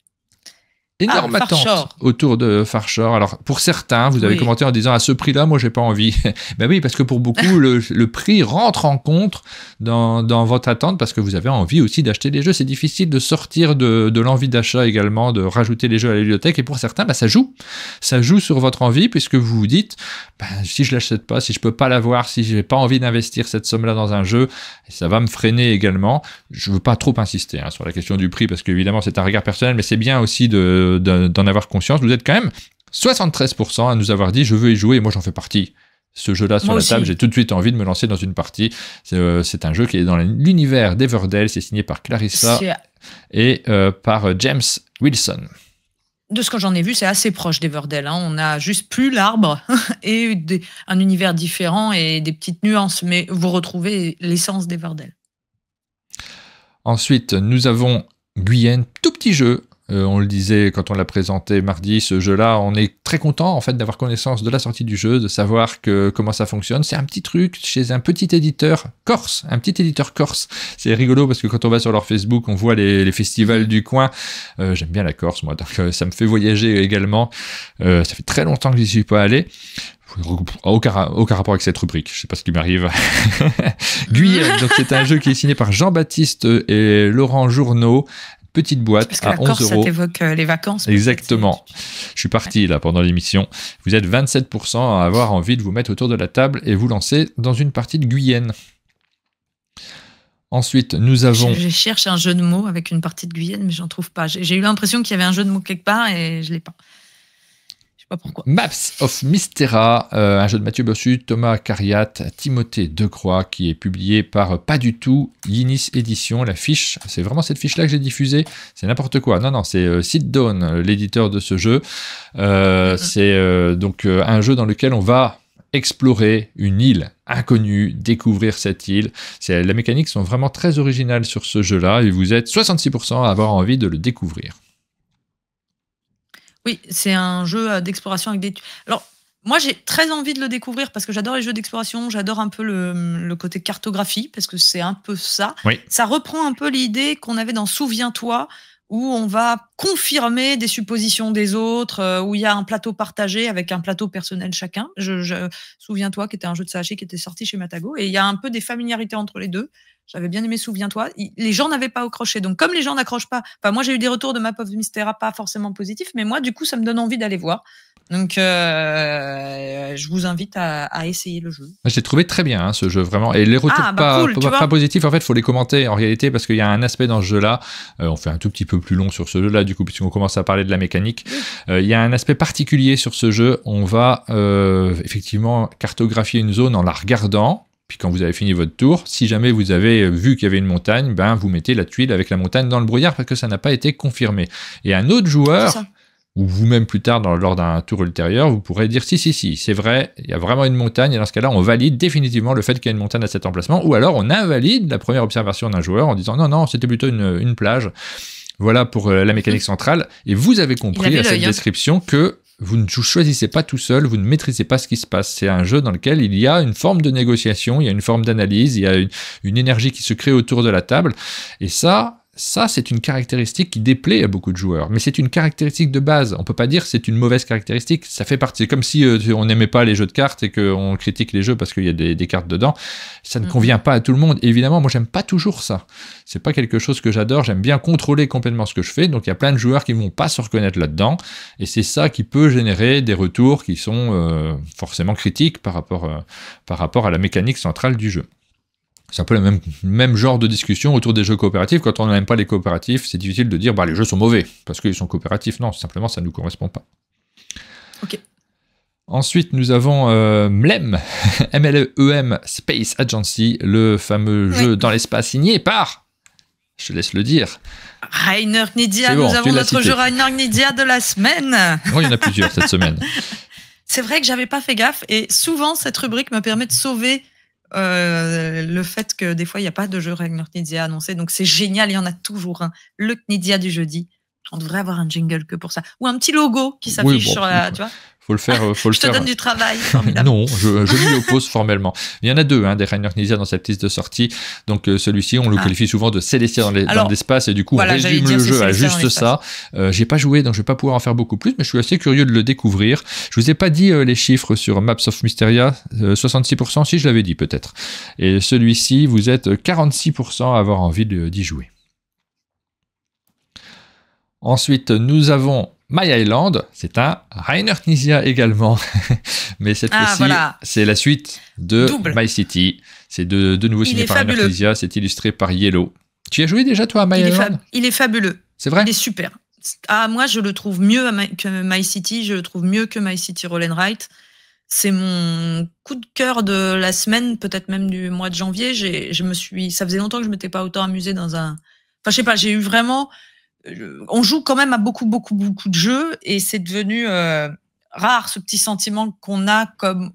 Énorme attente autour de Far Shore. Alors, pour certains, vous avez commenté en disant à ce prix-là, moi, j'ai pas envie. Ben oui, parce que pour beaucoup, le prix rentre en compte dans votre attente parce que vous avez envie aussi d'acheter des jeux. C'est difficile de sortir de l'envie d'achat également, de rajouter les jeux à la bibliothèque. Et pour certains, ça joue. Ça joue sur votre envie puisque vous vous dites, si je l'achète pas, si je peux pas l'avoir, si j'ai pas envie d'investir cette somme-là dans un jeu, ça va me freiner également. Je veux pas trop insister sur la question du prix parce qu'évidemment, c'est un regard personnel, mais c'est bien aussi d'en avoir conscience. Vous êtes quand même 73% à nous avoir dit je veux y jouer et moi j'en fais partie. Ce jeu-là sur la table, j'ai tout de suite envie de me lancer dans une partie. C'est un jeu qui est dans l'univers d'Everdell, c'est signé par Clarissa et par James Wilson. De ce que j'en ai vu, c'est assez proche d'Everdell. On a juste plus l'arbre et un univers différent et des petites nuances, mais vous retrouvez l'essence d'Everdell. Ensuite, nous avons Guyenne, tout petit jeu. On le disait quand on l'a présenté mardi, ce jeu-là, on est très content en fait d'avoir connaissance de la sortie du jeu, de savoir comment ça fonctionne. C'est un petit truc chez un petit éditeur corse, C'est rigolo parce que quand on va sur leur Facebook, on voit les festivals du coin. J'aime bien la Corse, moi, donc ça me fait voyager également. Ça fait très longtemps que j'y suis pas allé. Aucun rapport avec cette rubrique, je sais pas ce qui m'arrive. Guyenne, donc c'est un jeu qui est signé par Jean-Baptiste et Laurent Journeau. Petite boîte à 11 €. Corse, ça t'évoque les vacances. Exactement. Je suis parti là pendant l'émission. Vous êtes 27% à avoir envie de vous mettre autour de la table et vous lancer dans une partie de Guyenne. Ensuite, nous avons... Je cherche un jeu de mots avec une partie de Guyenne, mais j'en trouve pas. J'ai eu l'impression qu'il y avait un jeu de mots quelque part et je l'ai pas. Pas pourquoi. Maps of Mystera, un jeu de Mathieu Bossu, Thomas Cariat, Timothée Decroix, qui est publié par Pas du tout, Yinis Édition. La fiche, c'est vraiment cette fiche-là que j'ai diffusée. C'est n'importe quoi. Non, c'est Sid Dawn, l'éditeur de ce jeu. C'est donc un jeu dans lequel on va explorer une île inconnue, découvrir cette île. Les mécaniques sont vraiment très originales sur ce jeu-là et vous êtes 66% à avoir envie de le découvrir. Oui, c'est un jeu d'exploration avec des... Alors, moi, j'ai très envie de le découvrir parce que j'adore les jeux d'exploration, j'adore un peu le côté cartographie parce que c'est un peu ça. Oui. Ça reprend un peu l'idée qu'on avait dans Souviens-toi où on va confirmer des suppositions des autres, où il y a un plateau partagé avec un plateau personnel chacun. Souviens-toi, qui était un jeu de Sahaché qui était sorti chez Matago, et il y a un peu des familiarités entre les deux. J'avais bien aimé Souviens-toi. Les gens n'avaient pas accroché. Donc, comme les gens n'accrochent pas, moi, j'ai eu des retours de Map of Mystera pas forcément positifs, mais moi, du coup, ça me donne envie d'aller voir. Donc, je vous invite à essayer le jeu. J'ai trouvé très bien ce jeu, vraiment. Et les retours pas positifs, en fait, il faut les commenter en réalité parce qu'il y a un aspect dans ce jeu-là. On fait un tout petit peu plus long sur ce jeu-là, du coup, puisqu'on commence à parler de la mécanique. Il y a un aspect particulier sur ce jeu. On va effectivement cartographier une zone en la regardant. Puis quand vous avez fini votre tour, si jamais vous avez vu qu'il y avait une montagne, vous mettez la tuile avec la montagne dans le brouillard parce que ça n'a pas été confirmé. Et un autre joueur ou vous-même plus tard lors d'un tour ultérieur, vous pourrez dire si, c'est vrai, il y a vraiment une montagne, et dans ce cas-là, on valide définitivement le fait qu'il y a une montagne à cet emplacement, ou alors on invalide la première observation d'un joueur en disant non, c'était plutôt une plage. Voilà pour la mécanique centrale, et vous avez compris à cette description que vous ne choisissez pas tout seul, vous ne maîtrisez pas ce qui se passe. C'est un jeu dans lequel il y a une forme de négociation, il y a une forme d'analyse, il y a une énergie qui se crée autour de la table, et ça, c'est une caractéristique qui déplaît à beaucoup de joueurs. Mais c'est une caractéristique de base. On peut pas dire que c'est une mauvaise caractéristique. Ça fait partie. C'est comme si on n'aimait pas les jeux de cartes et qu'on critique les jeux parce qu'il y a des cartes dedans. Ça ne convient pas à tout le monde. Et évidemment, moi, j'aime pas toujours ça. C'est pas quelque chose que j'adore. J'aime bien contrôler complètement ce que je fais. Donc, il y a plein de joueurs qui vont pas se reconnaître là-dedans. Et c'est ça qui peut générer des retours qui sont forcément critiques par rapport à la mécanique centrale du jeu. C'est un peu le même genre de discussion autour des jeux coopératifs. Quand on n'aime pas les coopératifs, c'est difficile de dire les jeux sont mauvais parce qu'ils sont coopératifs. Non, simplement, ça ne nous correspond pas. Ok. Ensuite, nous avons MLEM, M-L-E-M Space Agency, le fameux jeu dans l'espace signé par, je te laisse le dire, Rainer Knizia. Nous avons notre jeu Rainer Knizia de la semaine. Oh, il y en a plusieurs cette semaine. C'est vrai que j'avais pas fait gaffe et souvent cette rubrique me permet de sauver le fait que des fois il n'y a pas de jeu Rainer Knizia annoncé, donc c'est génial, il y en a toujours un. Le Knizia du jeudi, on devrait avoir un jingle que pour ça, ou un petit logo qui s'affiche sur la, tu vois. Faut le faire. Je te donne du travail, formidable. Non, je m'y oppose formellement. Il y en a deux, des Rainer Knizia dans cette liste de sortie. Donc celui-ci, on le qualifie souvent de Célestia dans l'espace, et du coup, on résume le jeu à juste ça. J'ai pas joué, donc je vais pas pouvoir en faire beaucoup plus, mais je suis assez curieux de le découvrir. Je vous ai pas dit les chiffres sur Maps of Mysteria, 66%, si je l'avais dit peut-être. Et celui-ci, vous êtes 46% à avoir envie d'y jouer. Ensuite, nous avons My Island, c'est un Rainer Knizia également, mais cette fois-ci, c'est la suite de My City. C'est de nouveau signé par Rainer Knizia, c'est illustré par Yellow. Tu y as joué déjà, toi, à My Island ? Il est fabuleux. C'est vrai ? Il est super. Moi, je le trouve mieux que My City, je le trouve mieux que My City Roll and Write. C'est mon coup de cœur de la semaine, peut-être même du mois de janvier. Ça faisait longtemps que je m'étais pas autant amusée dans un... Enfin, je sais pas, j'ai eu vraiment... On joue quand même à beaucoup de jeux et c'est devenu rare ce petit sentiment qu'on a comme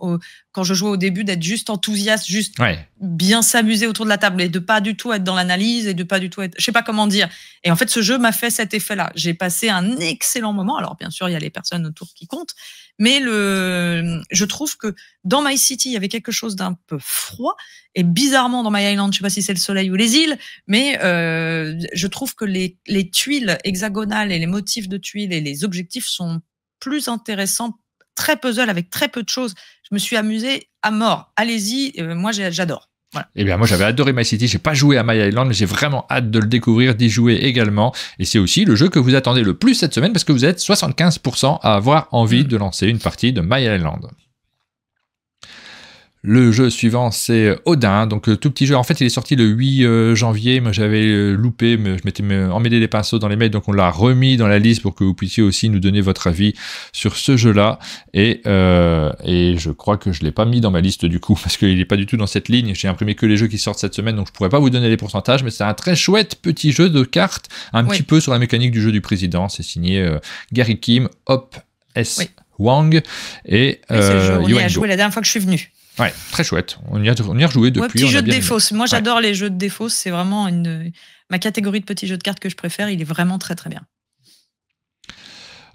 quand je jouais au début d'être juste enthousiaste, juste bien s'amuser autour de la table et de pas du tout être dans l'analyse et de pas du tout être, je sais pas comment dire. Et en fait, ce jeu m'a fait cet effet-là. J'ai passé un excellent moment. Alors bien sûr, il y a les personnes autour qui comptent, mais je trouve que dans My City, il y avait quelque chose d'un peu froid. Et bizarrement, dans My Island, je sais pas si c'est le soleil ou les îles, mais je trouve que les tuiles hexagonales et les motifs de tuiles et les objectifs sont plus intéressants, très puzzle avec très peu de choses. Je me suis amusée à mort. Allez-y, moi j'adore. Voilà. Eh bien, moi j'avais adoré My City, j'ai pas joué à My Island, mais j'ai vraiment hâte de le découvrir, d'y jouer également. Et c'est aussi le jeu que vous attendez le plus cette semaine parce que vous êtes 75% à avoir envie de lancer une partie de My Island. Le jeu suivant, c'est Odin, donc tout petit jeu. En fait, il est sorti le 8 janvier. Moi, j'avais loupé, mais je m'étais emmêlé les pinceaux dans les mails, donc on l'a remis dans la liste pour que vous puissiez aussi nous donner votre avis sur ce jeu-là. Et je crois que je l'ai pas mis dans ma liste du coup, parce qu'il n'est pas du tout dans cette ligne. J'ai imprimé que les jeux qui sortent cette semaine, donc je pourrais pas vous donner les pourcentages, mais c'est un très chouette petit jeu de cartes, un petit peu sur la mécanique du jeu du président. C'est signé Gary Kim, Hop S. Wang et c'est le jeu. On y a joué la dernière fois que je suis venu. Ouais, très chouette. On y a rejoué depuis. Petit jeu de défausse. Moi, j'adore les jeux de défausse. C'est vraiment ma catégorie de petits jeux de cartes que je préfère. Il est vraiment très, très bien.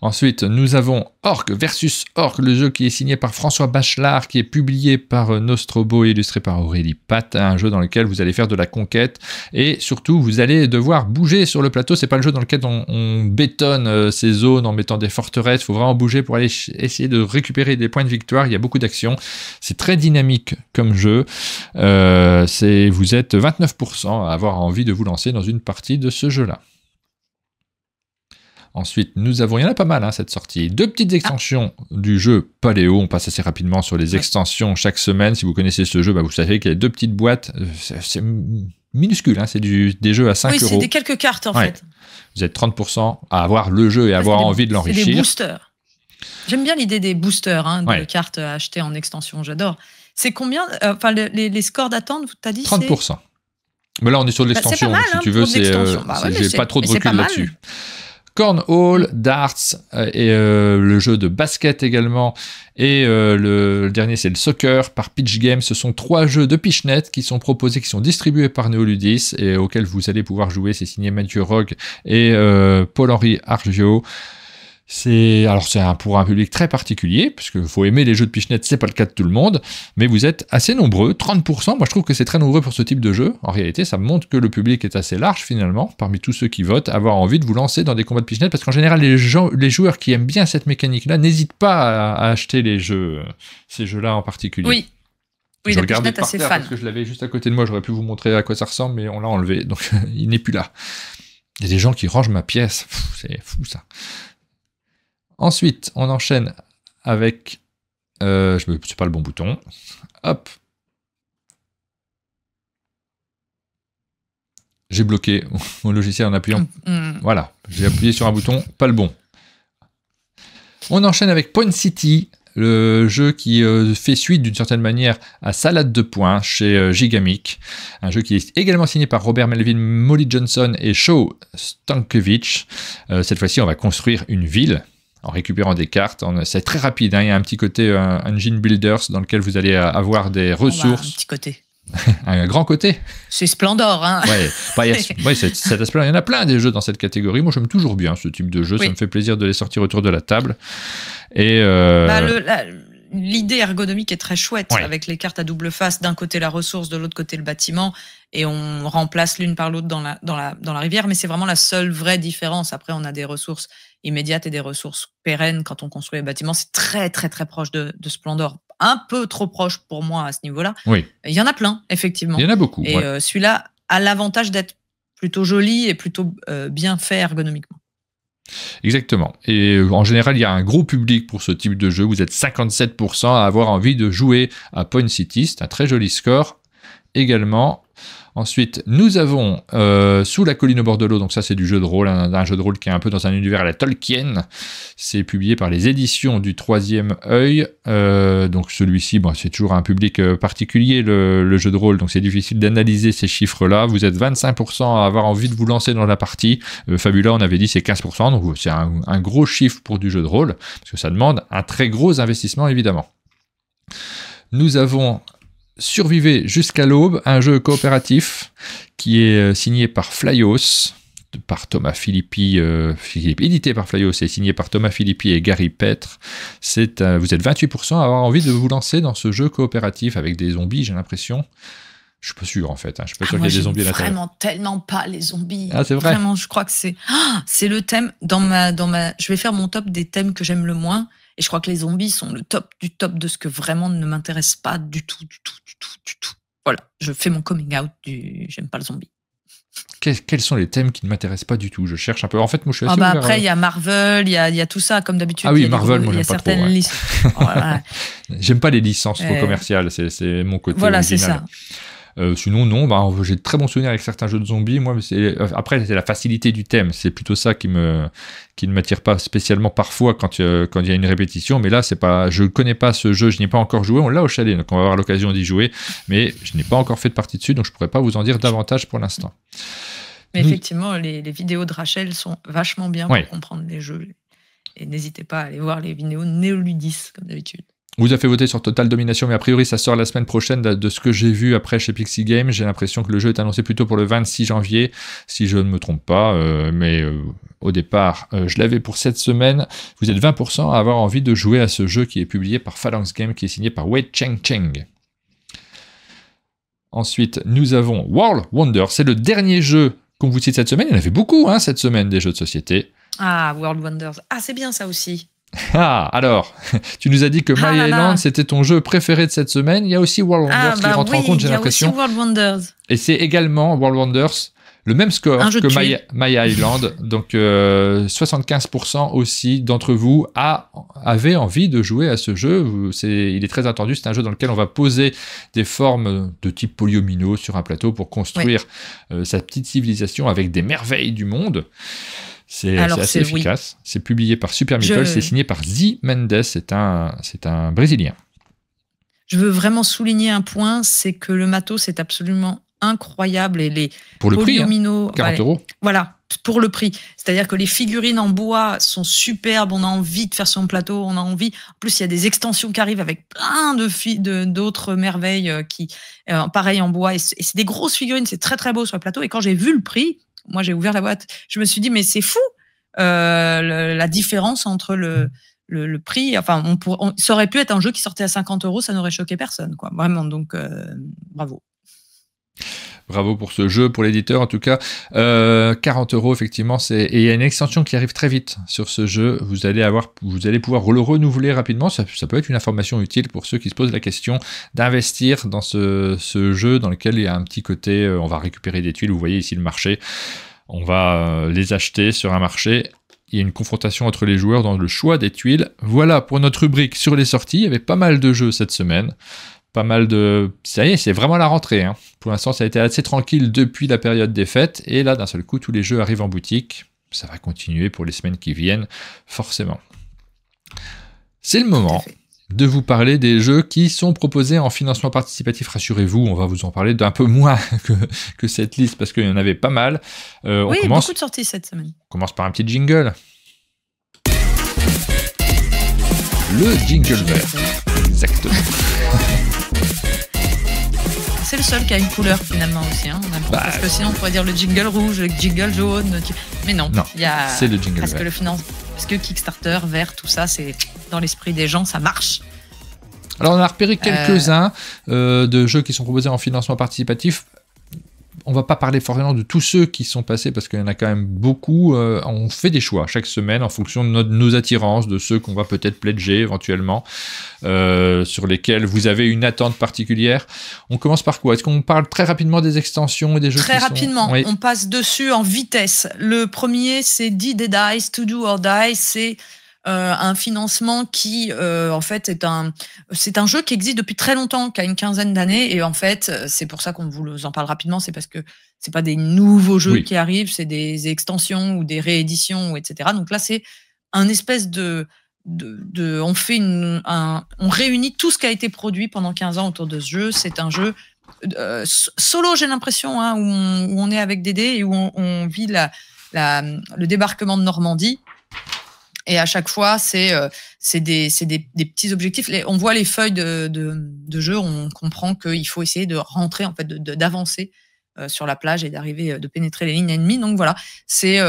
Ensuite, nous avons Orc versus Orc, le jeu qui est signé par François Bachelard, qui est publié par Nostrobo et illustré par Aurélie Pat, un jeu dans lequel vous allez faire de la conquête et surtout vous allez devoir bouger sur le plateau. C'est pas le jeu dans lequel on bétonne ces zones en mettant des forteresses. Il faut vraiment bouger pour aller essayer de récupérer des points de victoire. Il y a beaucoup d'actions. C'est très dynamique comme jeu. Vous êtes 29% à avoir envie de vous lancer dans une partie de ce jeu-là. Ensuite, il y en a pas mal cette sortie. 2 petites extensions du jeu Paléo. On passe assez rapidement sur les extensions chaque semaine. Si vous connaissez ce jeu, vous savez qu'il y a 2 petites boîtes. C'est minuscule, c'est des jeux à 5 euros. Oui, c'est des quelques cartes en fait. Vous êtes 30% à avoir le jeu et avoir envie de l'enrichir. C'est des boosters. J'aime bien l'idée des boosters, de cartes achetées en extension. J'adore. C'est combien les scores d'attente, tu as dit 30%. Mais là, on est sur de l'extension. Si tu veux, j'ai pas trop de recul là-dessus. Cornhole, Darts, et le jeu de basket également. Et le dernier, c'est le Soccer par Pitch Games. Ce sont 3 jeux de Pitchnet qui sont proposés, qui sont distribués par Néoludis et auxquels vous allez pouvoir jouer. C'est signé Mathieu Rogue et Paul-Henri Argio. C'est pour un public très particulier, parce qu'il faut aimer les jeux de Pitchnet, c'est pas le cas de tout le monde, mais vous êtes assez nombreux, 30%, moi je trouve que c'est très nombreux pour ce type de jeu. En réalité, ça montre que le public est assez large finalement, parmi tous ceux qui votent, avoir envie de vous lancer dans des combats de Pitchnet, parce qu'en général, les joueurs qui aiment bien cette mécanique-là n'hésitent pas à acheter ces jeux-là en particulier. Oui, je regardais par terre parce que je l'avais juste à côté de moi, j'aurais pu vous montrer à quoi ça ressemble, mais on l'a enlevé, donc il n'est plus là. Il y a des gens qui rangent ma pièce, c'est fou ça. Ensuite, on enchaîne avec... c'est pas le bon bouton. Hop. J'ai bloqué mon logiciel en appuyant. Voilà, j'ai appuyé sur un bouton, pas le bon. On enchaîne avec Point City, le jeu qui fait suite d'une certaine manière à Salade de points chez Gigamic. Un jeu qui est également signé par Robert Melvin, Molly Johnson et Shaw Stankiewicz. Cette fois-ci, on va construire une ville en récupérant des cartes. C'est très rapide, hein. Il y a un petit côté engine builders dans lequel vous allez avoir des ressources. Un petit côté. Un grand côté. C'est Splendor, hein. Cet aspect-là, il y en a plein des jeux dans cette catégorie. Moi, j'aime toujours bien ce type de jeu. Ça me fait plaisir de les sortir autour de la table. Et l'idée ergonomique est très chouette, avec les cartes à double face, d'un côté la ressource, de l'autre côté le bâtiment, et on remplace l'une par l'autre dans la rivière, mais c'est vraiment la seule vraie différence. Après, on a des ressources immédiates et des ressources pérennes quand on construit les bâtiments. C'est très très très proche de Splendor, un peu trop proche pour moi à ce niveau-là. Oui. Il y en a plein, effectivement. Il y en a beaucoup. Et celui-là a l'avantage d'être plutôt joli et plutôt bien fait ergonomiquement. Exactement. Et en général, il y a un gros public pour ce type de jeu. Vous êtes 57% à avoir envie de jouer à Point City. C'est un très joli score également. Ensuite, nous avons Sous la colline au bord de l'eau. Donc ça, c'est du jeu de rôle, un jeu de rôle qui est un peu dans un univers à la Tolkien. C'est publié par les éditions du Troisième Œil. Donc celui-ci, c'est toujours un public particulier, le jeu de rôle. Donc c'est difficile d'analyser ces chiffres-là. Vous êtes 25% à avoir envie de vous lancer dans la partie. Fabula, on avait dit, c'est 15%. Donc c'est un gros chiffre pour du jeu de rôle, parce que ça demande un très gros investissement, évidemment. Nous avons Survivez jusqu'à l'aube, un jeu coopératif qui est signé par Flyos, par Thomas Philippi, édité par Flyos et signé par Thomas Philippi et Gary Petre. Vous êtes 28% à avoir envie de vous lancer dans ce jeu coopératif avec des zombies, j'ai l'impression. Je suis pas sûr en fait, je suis pas sûr qu'il y ait des zombies à l'intérieur. Vraiment tellement pas les zombies. Ah, c'est vrai. Vraiment, je crois que c'est le thème je vais faire mon top des thèmes que j'aime le moins. Et je crois que les zombies sont le top du top de ce que vraiment ne m'intéresse pas du tout. Voilà, je fais mon coming out j'aime pas le zombie. Quels sont les thèmes qui ne m'intéressent pas du tout? Je cherche un peu. En fait, moi, je suis assez ouvert. Après, il y a Marvel, il y a tout ça, comme d'habitude. Ah oui, Marvel, moi, j'aime pas trop. Voilà. J'aime pas les licences trop commerciales, c'est mon côté original. C'est ça. Sinon, non, j'ai de très bons souvenirs avec certains jeux de zombies. Moi, après, c'est la facilité du thème. C'est plutôt ça qui ne m'attire pas spécialement parfois quand il y a une répétition. Mais là, je ne connais pas ce jeu, je n'y ai pas encore joué. On l'a au chalet, donc on va avoir l'occasion d'y jouer. Mais je n'ai pas encore fait de partie dessus, donc je ne pourrais pas vous en dire davantage pour l'instant. Mais effectivement, les vidéos de Rachel sont vachement bien pour comprendre les jeux. Et n'hésitez pas à aller voir les vidéos Néoludis, comme d'habitude. Vous avez fait voter sur Total Domination, mais a priori ça sort la semaine prochaine. De ce que j'ai vu après chez Pixie Games, j'ai l'impression que le jeu est annoncé plutôt pour le 26 janvier, si je ne me trompe pas. Mais au départ, je l'avais pour cette semaine. Vous êtes 20% à avoir envie de jouer à ce jeu qui est publié par Phalanx Games, qui est signé par Wei Cheng Cheng. Ensuite, nous avons World Wonder. C'est le dernier jeu qu'on vous cite cette semaine. Il y en avait beaucoup cette semaine, des jeux de société. Ah, World Wonders. Ah, c'est bien ça aussi. Ah, alors, tu nous as dit que My Island, c'était ton jeu préféré de cette semaine. Il y a aussi World Wonders qui rentre en compte, j'ai l'impression. Il y a aussi World Wonders. Et c'est également World Wonders, le même score que My Island. Donc, 75% aussi d'entre vous avaient envie de jouer à ce jeu. Il est très attendu. C'est un jeu dans lequel on va poser des formes de type polyomino sur un plateau pour construire sa petite civilisation avec des merveilles du monde. C'est assez efficace. C'est publié par Super Meeple, c'est signé par Z Mendes, c'est un Brésilien. Je veux vraiment souligner un point, c'est que le matos est absolument incroyables et les pour le polyomino, prix, hein, 40 €. Voilà, pour le prix. C'est-à-dire que les figurines en bois sont superbes, on a envie de faire sur son plateau, on a envie. En plus, il y a des extensions qui arrivent avec plein d'autres merveilles qui, pareil en bois. Et c'est des grosses figurines, c'est très très beau sur le plateau. Et quand j'ai vu le prix, moi j'ai ouvert la boîte, je me suis dit mais c'est fou la différence entre le prix. Enfin, ça aurait pu être un jeu qui sortait à 50 €, ça n'aurait choqué personne, quoi. Vraiment, donc bravo. Bravo pour ce jeu, pour l'éditeur en tout cas. 40 €, effectivement, et il y a une extension qui arrive très vite sur ce jeu. Vous allez pouvoir le renouveler rapidement. Ça peut être une information utile pour ceux qui se posent la question d'investir dans ce jeu dans lequel il y a un petit côté, on va récupérer des tuiles. Vous voyez ici le marché. On va les acheter sur un marché. Il y a une confrontation entre les joueurs dans le choix des tuiles. Voilà pour notre rubrique sur les sorties. Il y avait pas mal de jeux cette semaine. Pas mal de... Ça y est, c'est vraiment la rentrée. Hein. Pour l'instant, ça a été assez tranquille depuis la période des fêtes. Et là, d'un seul coup, tous les jeux arrivent en boutique. Ça va continuer pour les semaines qui viennent, forcément. C'est le moment de vous parler des jeux qui sont proposés en financement participatif. Rassurez-vous, on va vous en parler d'un peu moins que cette liste, parce qu'il y en avait pas mal. Oui, beaucoup de sorties cette semaine. On commence par un petit jingle. Le jingle vert. Exactement. C'est le seul qui a une couleur finalement aussi. Hein. Parce que sinon on pourrait dire le jingle rouge, le jingle jaune. Mais non, c'est le jingle vert. Parce que Kickstarter, vert, tout ça, c'est dans l'esprit des gens, ça marche. Alors on a repéré quelques-uns de jeux qui sont proposés en financement participatif. On va pas parler forcément de tous ceux qui sont passés parce qu'il y en a quand même beaucoup. On fait des choix chaque semaine en fonction de nos attirances, de ceux qu'on va peut-être pledger éventuellement, sur lesquels vous avez une attente particulière. On commence par quoi? Est-ce qu'on parle très rapidement des extensions et des jeux Très rapidement, oui. On passe dessus en vitesse. Le premier, c'est Deed or Dice, To Do or Die. C'est un financement qui, en fait, c'est un jeu qui existe depuis très longtemps, qui a une quinzaine d'années. Et en fait, c'est pour ça qu'on vous en parle rapidement. C'est parce que c'est pas des nouveaux jeux qui arrivent, c'est des extensions ou des rééditions, etc. Donc là, c'est un espèce on fait on réunit tout ce qui a été produit pendant 15 ans autour de ce jeu. C'est un jeu solo, j'ai l'impression, hein, où on est avec Dédé et où on vit le débarquement de Normandie. Et à chaque fois, c'est des petits objectifs. On voit les feuilles de jeu, on comprend qu'il faut essayer de rentrer, en fait, d'avancer sur la plage et d'arriver, de pénétrer les lignes ennemies. Donc voilà, c'est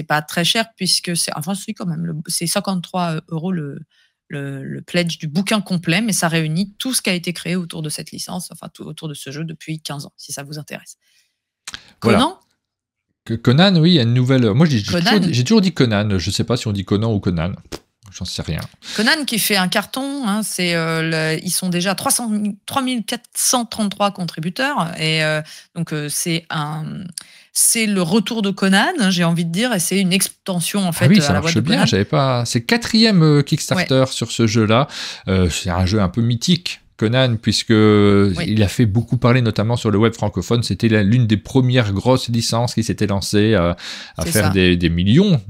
pas très cher puisque c'est quand même, c'est 53 € le pledge du bouquin complet, mais ça réunit tout ce qui a été créé autour de cette licence, enfin tout autour de ce jeu depuis 15 ans, si ça vous intéresse. Voilà. Conan ? Conan, oui, il y a une nouvelle... Moi, j'ai toujours dit Conan. Je ne sais pas si on dit Conan ou Conan. J'en sais rien. Conan qui fait un carton. Hein, ils sont déjà 3433 contributeurs. Et donc, c'est le retour de Conan, j'ai envie de dire. Et c'est une extension, en fait, à la boîte de Conan. J'avais pas... C'est 4e Kickstarter sur ce jeu-là. C'est un jeu un peu mythique. Conan, puisque il a fait beaucoup parler, notamment sur le web francophone. C'était l'une des premières grosses licences qui s'était lancée à faire des millions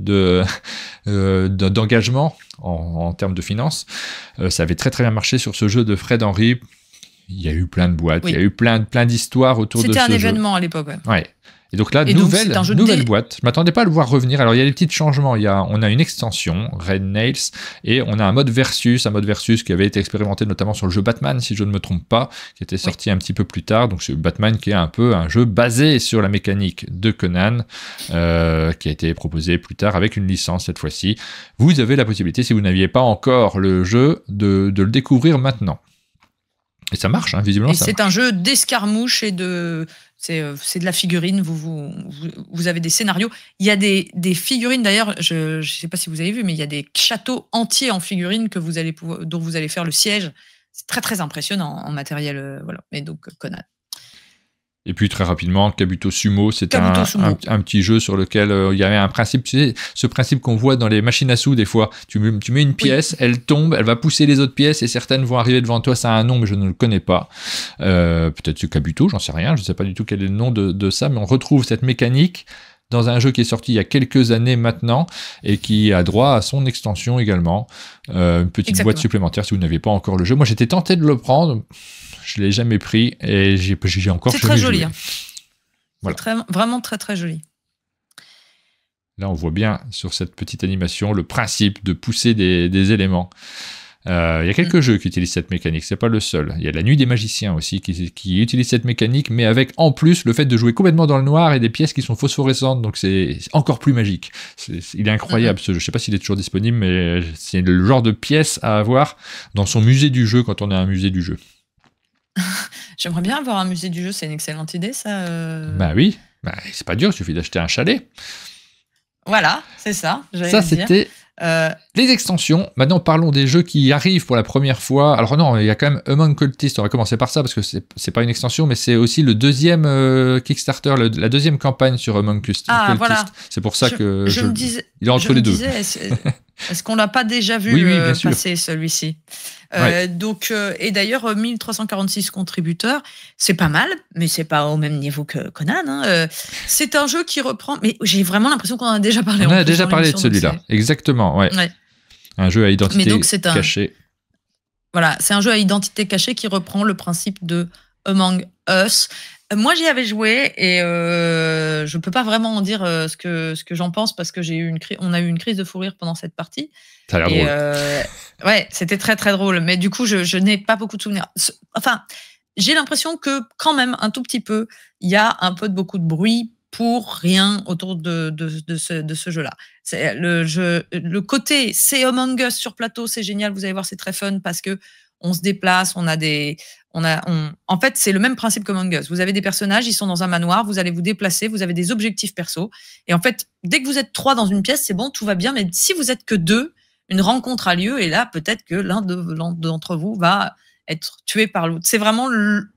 d'engagements en termes de finances. Ça avait très très bien marché sur ce jeu de Fred Henry. Il y a eu plein de boîtes, il y a eu plein d'histoires autour de ce jeu. C'était un événement à l'époque. Ouais. Et donc là, nouvelle boîte. Je ne m'attendais pas à le voir revenir. Alors, il y a des petits changements. On a une extension, Red Nails, et on a un mode versus qui avait été expérimenté notamment sur le jeu Batman, si je ne me trompe pas, qui était sorti un petit peu plus tard. Donc, c'est Batman qui est un peu un jeu basé sur la mécanique de Conan, qui a été proposé plus tard avec une licence cette fois-ci. Vous avez la possibilité, si vous n'aviez pas encore le jeu, de le découvrir maintenant. Et ça marche, hein, visiblement. Et c'est un jeu d'escarmouche et c'est de la figurine. Vous avez des scénarios. Il y a des figurines, d'ailleurs, je ne sais pas si vous avez vu, mais il y a des châteaux entiers en figurines dont vous allez faire le siège. C'est très, très impressionnant en matériel. Voilà. Mais donc, Conan. Et puis très rapidement, Kabuto Sumo, c'est un petit jeu sur lequel il y avait un principe, tu sais, ce principe qu'on voit dans les machines à sous des fois. Tu mets une pièce, elle tombe, elle va pousser les autres pièces et certaines vont arriver devant toi. Ça a un nom, mais je ne le connais pas. Peut-être c'est Kabuto, j'en sais rien. Je ne sais pas du tout quel est le nom de ça, mais on retrouve cette mécanique dans un jeu qui est sorti il y a quelques années maintenant et qui a droit à son extension également. Une petite boîte supplémentaire si vous n'avez pas encore le jeu. Moi, j'étais tenté de le prendre. Je ne l'ai jamais pris et j'ai encore jamais joué. C'est très joli. Hein. Voilà. C'est vraiment très, très joli. Là, on voit bien sur cette petite animation le principe de pousser des éléments. Il y a quelques jeux qui utilisent cette mécanique, c'est pas le seul. Il y a La Nuit des Magiciens aussi qui utilise cette mécanique, mais avec en plus le fait de jouer complètement dans le noir et des pièces qui sont phosphorescentes, donc c'est encore plus magique. Il est incroyable ce jeu. Je sais pas s'il est toujours disponible, mais c'est le genre de pièce à avoir dans son musée du jeu quand on a un musée du jeu. J'aimerais bien avoir un musée du jeu, c'est une excellente idée ça. Bah oui, c'est pas dur, il suffit d'acheter un chalet. Voilà, c'est ça. Ça, c'était les extensions. Maintenant, parlons des jeux qui arrivent pour la première fois. Alors non, il y a quand même Among Cultists. On va commencer par ça parce que c'est pas une extension, mais c'est aussi le deuxième Kickstarter, la deuxième campagne sur Among Cultists. Voilà. C'est pour ça que il est entre les deux. Est-ce qu'on l'a pas déjà vu passer celui-ci? Donc, et d'ailleurs, 1346 contributeurs, c'est pas mal, mais c'est pas au même niveau que Conan. Hein. C'est un jeu qui reprend, mais j'ai vraiment l'impression qu'on en a déjà parlé. On a déjà parlé de celui-là, exactement. Ouais. Un jeu à identité cachée. Voilà, c'est un jeu à identité cachée qui reprend le principe de Among Us. Moi, j'y avais joué et je peux pas vraiment en dire ce que j'en pense parce que on a eu une crise de fou rire pendant cette partie. Ça a l'air drôle. Ouais, c'était très très drôle, mais du coup, je n'ai pas beaucoup de souvenirs. Enfin, j'ai l'impression que quand même un tout petit peu, il y a un peu beaucoup de bruit pour rien autour de ce jeu-là. C'est le côté, c'est Among Us sur plateau, c'est génial. Vous allez voir, c'est très fun parce que on se déplace, en fait, c'est le même principe qu'Among Us. Vous avez des personnages, ils sont dans un manoir, vous allez vous déplacer, vous avez des objectifs perso. Et en fait, dès que vous êtes 3 dans une pièce, c'est bon, tout va bien. Mais si vous êtes que 2, une rencontre a lieu et là, peut-être que l'un d'entre vous va être tué par l'autre. C'est vraiment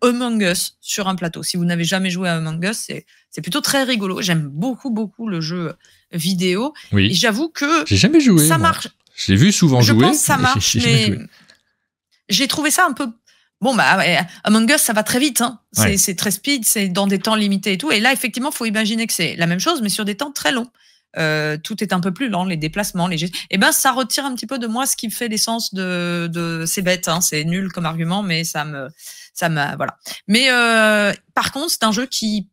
Among Us sur un plateau. Si vous n'avez jamais joué à Among Us, c'est plutôt très rigolo. J'aime beaucoup, beaucoup le jeu vidéo. Oui. Et j'avoue que j'ai jamais joué. Ça marche. Je l'ai vu souvent jouer. Je pense que ça marche, mais j'ai trouvé ça un peu... Bon, Among Us, ça va très vite. Hein. C'est très speed, c'est dans des temps limités et tout. Et là, effectivement, il faut imaginer que c'est la même chose, mais sur des temps très longs. Tout est un peu plus lent, les déplacements, les gestes. Et ça retire un petit peu de moi ce qui fait l'essence de c'est bête, hein, c'est nul comme argument, mais ça m'a voilà. Mais par contre, c'est un jeu qui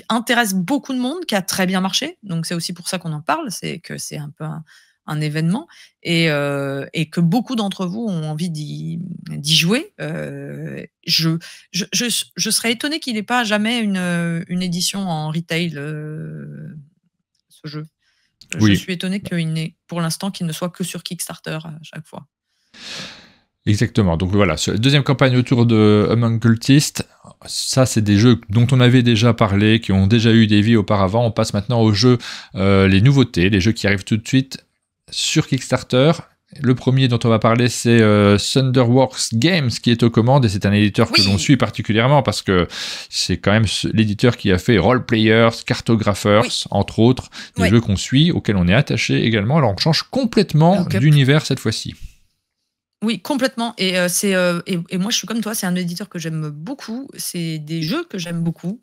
intéresse beaucoup de monde, qui a très bien marché. Donc c'est aussi pour ça qu'on en parle, c'est que c'est un peu un événement et que beaucoup d'entre vous ont envie d'y jouer. Je serais étonnée qu'il n'ait pas jamais une édition en retail, ce jeu. Oui. Je suis étonnée qu'il n'ait, pour l'instant, qu'il ne soit que sur Kickstarter à chaque fois. Exactement. Donc voilà, deuxième campagne autour de Among Cultists. Ça, c'est des jeux dont on avait déjà parlé, qui ont déjà eu des vies auparavant. On passe maintenant aux jeux, les nouveautés, les jeux qui arrivent tout de suite sur Kickstarter. Le premier dont on va parler, c'est Thunderworks Games qui est aux commandes et c'est un éditeur que l'on suit particulièrement parce que c'est quand même l'éditeur qui a fait Role Players, Cartographers, entre autres, des jeux qu'on suit, auxquels on est attaché également. Alors on change complètement d'univers cette fois-ci. Oui, complètement. Et moi, je suis comme toi, c'est un éditeur que j'aime beaucoup. C'est des jeux que j'aime beaucoup.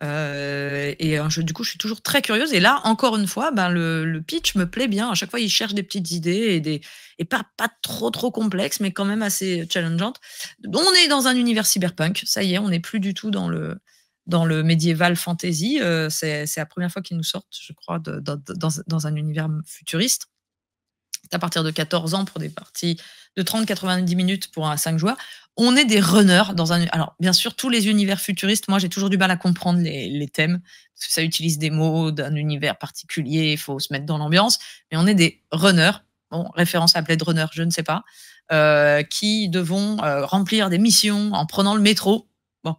Et un jeu, du coup, je suis toujours très curieuse. Et là, encore une fois, le pitch me plaît bien. À chaque fois, ils cherchent des petites idées et pas trop complexes, mais quand même assez challengeantes. On est dans un univers cyberpunk. Ça y est, on n'est plus du tout dans le médiéval fantasy. C'est la première fois qu'ils nous sortent, je crois, dans un univers futuriste. C'est à partir de 14 ans pour des parties de 30-90 minutes pour un 5 joueurs. On est des runners dans un... Alors, bien sûr, tous les univers futuristes, moi, j'ai toujours du mal à comprendre les thèmes, parce que ça utilise des mots d'un univers particulier, il faut se mettre dans l'ambiance, mais on est des runners, bon, référence à Blade Runner, je ne sais pas, qui devront remplir des missions en prenant le métro. Bon,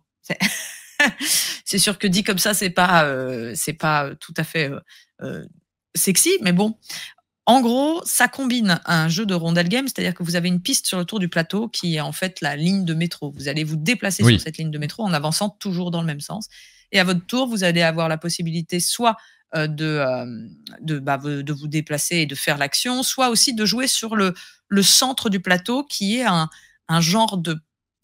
c'est sûr que dit comme ça, c'est pas tout à fait sexy, mais bon... En gros, ça combine un jeu de rondel game, c'est-à-dire que vous avez une piste sur le tour du plateau qui est en fait la ligne de métro. Vous allez vous déplacer sur cette ligne de métro en avançant toujours dans le même sens. Et à votre tour, vous allez avoir la possibilité soit de vous déplacer et de faire l'action, soit aussi de jouer sur le centre du plateau qui est un genre de...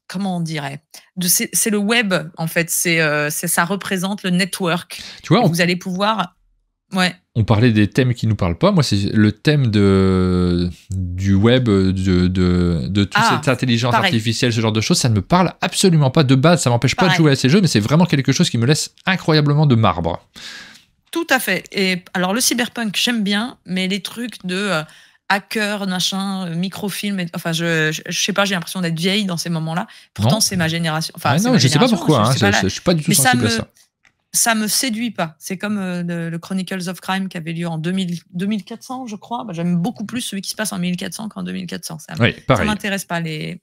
Comment on dirait c'est le web, en fait. Ça représente le network. Tu vois, vous allez pouvoir... Ouais. On parlait des thèmes qui nous parlent pas. Moi, c'est le thème du web, de toute cette intelligence artificielle, ce genre de choses. Ça ne me parle absolument pas de base. Ça m'empêche pas de jouer à ces jeux, mais c'est vraiment quelque chose qui me laisse incroyablement de marbre. Tout à fait. Et alors, le cyberpunk, j'aime bien, mais les trucs de hacker, machin, microfilm, enfin, je sais pas, j'ai l'impression d'être vieille dans ces moments-là. Pourtant, c'est ma génération. Enfin, non, je sais pas pourquoi. Je suis pas du tout sensible à ça. Ça me séduit pas. C'est comme le Chronicles of Crime qui avait lieu en 2400, je crois. J'aime beaucoup plus celui qui se passe en 1400 qu'en 2400. Ça m'intéresse pas. Les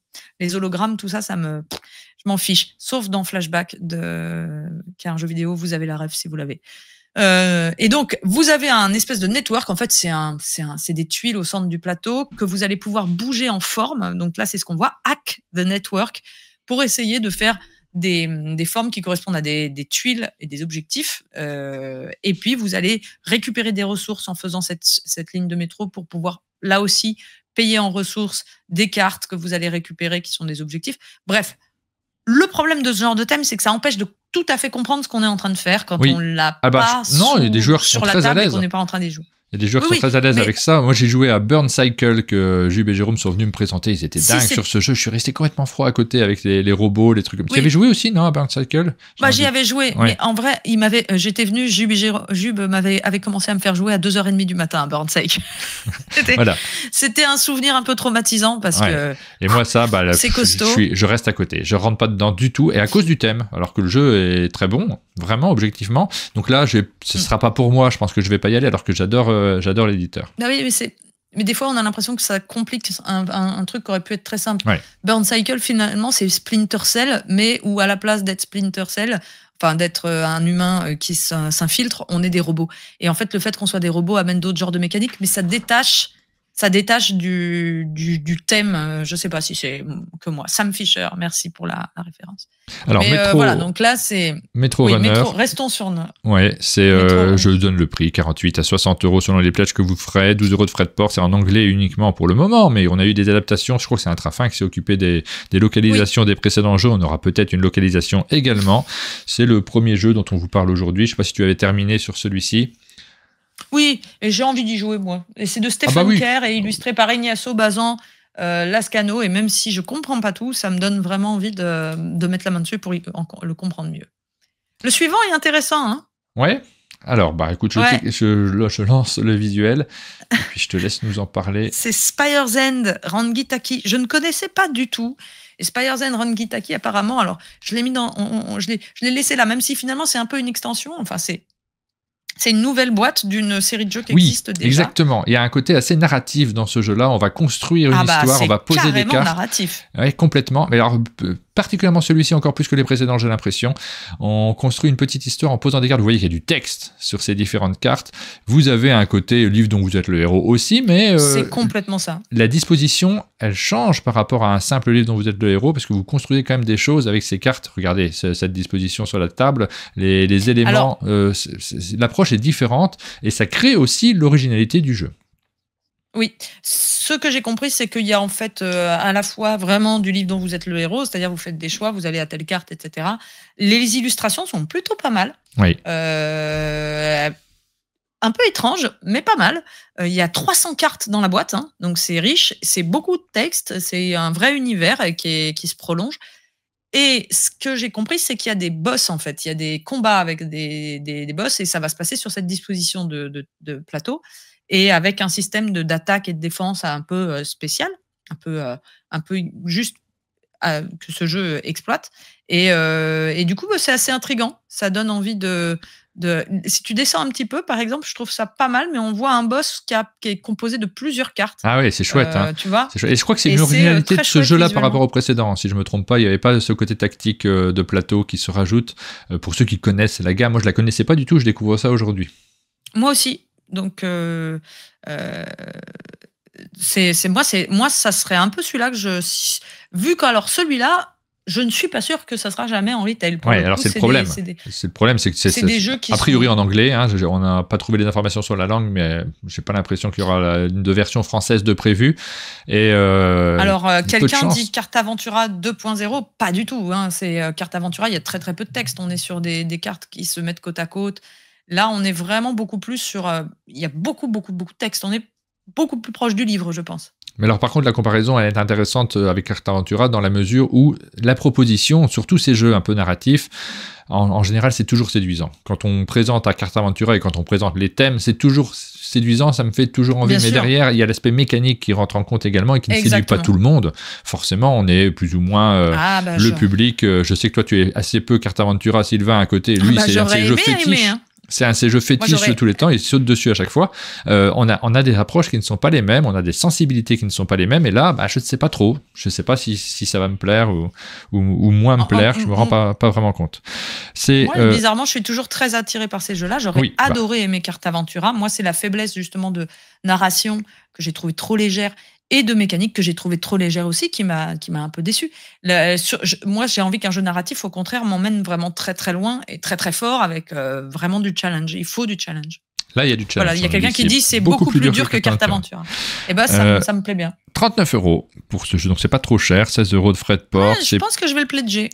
hologrammes, tout ça, je m'en fiche. Sauf dans Flashback, qui est un jeu vidéo. Vous avez la ref si vous l'avez. Et donc, vous avez un espèce de network. En fait, c'est des tuiles au centre du plateau que vous allez pouvoir bouger en forme. Donc là, c'est ce qu'on voit. Hack the network pour essayer de faire des formes qui correspondent à des tuiles et des objectifs. Et puis, vous allez récupérer des ressources en faisant cette ligne de métro pour pouvoir, là aussi, payer en ressources des cartes que vous allez récupérer qui sont des objectifs. Bref, le problème de ce genre de thème, c'est que ça empêche de tout à fait comprendre ce qu'on est en train de faire quand on l'a pas il y a des joueurs qui sont très à l'aise. Et qu'on n'est pas en train d'y jouer. Il y a des joueurs qui sont très à l'aise avec ça. Moi, j'ai joué à Burn Cycle que Jube et Jérôme sont venus me présenter. Ils étaient dingues sur ce jeu. Je suis resté complètement froid à côté avec les robots, les trucs comme ça. Tu avais joué aussi, non, à Burn Cycle? J'y avais joué. Ouais. Mais en vrai, j'étais venu, Jube avait commencé à me faire jouer à 2h30 du matin à Burn Cycle. C'était un souvenir un peu traumatisant parce que. Et moi, ça, c'est costaud. Je reste à côté. Je rentre pas dedans du tout. Et à cause du thème, alors que le jeu est très bon, vraiment, objectivement. Donc là, ce sera pas pour moi. Je pense que je vais pas y aller alors que j'adore l'éditeur. Ah oui, mais des fois, on a l'impression que ça complique un truc qui aurait pu être très simple. Ouais. Burn Cycle, finalement, c'est Splinter Cell, mais où à la place d'être Splinter Cell, enfin d'être un humain qui s'infiltre, on est des robots. Et en fait, le fait qu'on soit des robots amène d'autres genres de mécaniques, mais ça détache du thème. Je sais pas si c'est que moi. Sam Fisher, merci pour la référence. Alors, voilà, donc là, c'est... Metro Runner. Restons sur... Ouais, je donne le prix, 48 à 60 € selon les pledges que vous ferez, 12 € de frais de port, c'est en anglais uniquement pour le moment, mais on a eu des adaptations, je crois que c'est Intrafin qui s'est occupé des localisations des précédents jeux, on aura peut-être une localisation également. C'est le premier jeu dont on vous parle aujourd'hui, je sais pas si tu avais terminé sur celui-ci. Oui, et j'ai envie d'y jouer, moi. Et c'est de Stephen Kerr et illustré par Ignacio Bazan Lascano. Et même si je comprends pas tout, ça me donne vraiment envie de mettre la main dessus pour le comprendre mieux. Le suivant est intéressant, hein? Ouais. Alors, écoute, je lance le visuel et puis je te laisse nous en parler. C'est Spire's End, Rangitaki. Je ne connaissais pas du tout. Et Spire's End, Rangitaki, apparemment, alors, je l'ai mis je l'ai laissé là, même si finalement c'est un peu une extension. Enfin, c'est une nouvelle boîte d'une série de jeux qui existe déjà. Exactement. Il y a un côté assez narratif dans ce jeu-là. On va construire une histoire, on va poser des cartes. Narratif. Oui, complètement. Mais alors, particulièrement celui-ci, encore plus que les précédents, j'ai l'impression. On construit une petite histoire en posant des cartes. Vous voyez qu'il y a du texte sur ces différentes cartes. Vous avez un côté livre dont vous êtes le héros aussi, mais... c'est complètement ça. La disposition, elle change par rapport à un simple livre dont vous êtes le héros, parce que vous construisez quand même des choses avec ces cartes. Regardez, cette disposition sur la table, les éléments, l'approche est différente, et ça crée aussi l'originalité du jeu. Oui, ce que j'ai compris, c'est qu'il y a en fait à la fois vraiment du livre dont vous êtes le héros, c'est-à-dire vous faites des choix, vous allez à telle carte, etc. Les illustrations sont plutôt pas mal. Oui. Un peu étrange, mais pas mal. Il y a 300 cartes dans la boîte, hein, donc c'est riche, c'est beaucoup de texte, c'est un vrai univers qui se prolonge. Et ce que j'ai compris, c'est qu'il y a des boss, en fait. Il y a des combats avec des boss, et ça va se passer sur cette disposition de plateau, et avec un système d'attaque et de défense un peu spécial, un peu juste que ce jeu exploite. Et du coup, c'est assez intriguant. Ça donne envie si tu descends un petit peu, par exemple, je trouve ça pas mal, mais on voit un boss qui est composé de plusieurs cartes. Ah oui, c'est chouette. Tu vois, c'est chouette. Et je crois que c'est une originalité de ce jeu-là par rapport au précédent. Si je me trompe pas, il n'y avait pas ce côté tactique de plateau qui se rajoute. Pour ceux qui connaissent la gamme, moi je la connaissais pas du tout, je découvre ça aujourd'hui. Moi aussi. Donc, moi, ça serait un peu celui-là que vu qu'alors celui-là, je ne suis pas sûr que ça sera jamais en retail. Oui, alors c'est le problème. C'est le problème, c'est que c'est des jeux qui a priori en anglais. Hein, on n'a pas trouvé les informations sur la langue, mais j'ai pas l'impression qu'il y aura une version française de prévue. Et alors quelqu'un dit Carte Aventura 2.0, pas du tout. Hein, c'est Carte Aventura, il y a très très peu de texte. On est sur des cartes qui se mettent côte à côte. Là, on est vraiment beaucoup plus sur... Il y a beaucoup de texte. On est beaucoup plus proche du livre, je pense. Mais alors par contre, la comparaison elle est intéressante avec Carte Aventura dans la mesure où la proposition, surtout ces jeux un peu narratifs, en général c'est toujours séduisant. Quand on présente à Carte Aventura et quand on présente les thèmes, c'est toujours séduisant, ça me fait toujours envie. Mais derrière, il y a l'aspect mécanique qui rentre en compte également et qui ne séduit pas tout le monde. Forcément, on est plus ou moins le public. Je sais que toi tu es assez peu Carte Aventura, Sylvain à côté, lui c'est un jeu fétiche. C'est un de ces jeux fétiches de tous les temps, il saute dessus à chaque fois. On a des approches qui ne sont pas les mêmes, on a des sensibilités qui ne sont pas les mêmes, et là, je ne sais pas trop. Je ne sais pas si ça va me plaire ou moins me plaire, je ne me rends pas vraiment compte. Moi, bizarrement, je suis toujours très attirée par ces jeux-là. J'aurais adoré aimer Carte Aventura. Moi, c'est la faiblesse justement de narration que j'ai trouvée trop légère, et de mécanique que j'ai trouvé trop légère aussi, qui m'a un peu déçu. Moi, j'ai envie qu'un jeu narratif, au contraire, m'emmène vraiment très très loin et très très fort avec vraiment du challenge. Il faut du challenge. Là, il y a du challenge. Voilà, il y a quelqu'un qui dit c'est beaucoup plus dur que Carte Aventura. Et ça me plaît bien. 39 € pour ce jeu, donc c'est pas trop cher, 16 € de frais de port. Je pense que je vais le pledger.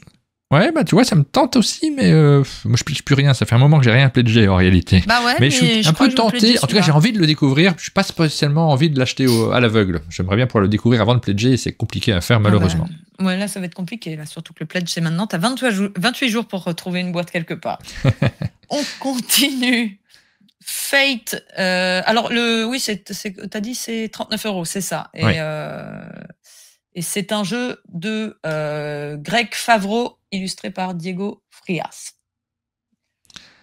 Ouais, tu vois, ça me tente aussi, mais moi je pledge plus rien. Ça fait un moment que j'ai rien pledgé en réalité. Mais je suis un peu tenté. En tout cas, j'ai envie de le découvrir. Je suis pas spécialement envie de l'acheter à l'aveugle. J'aimerais bien pouvoir le découvrir avant de pledger. C'est compliqué à faire malheureusement. Ouais, là ça va être compliqué. Là, surtout que le pledge c'est maintenant. T'as 28 jours pour retrouver une boîte quelque part. On continue. Fate. Alors oui, t'as dit c'est 39 €, c'est ça. Et c'est un jeu de Greg Favreau, illustré par Diego Frias.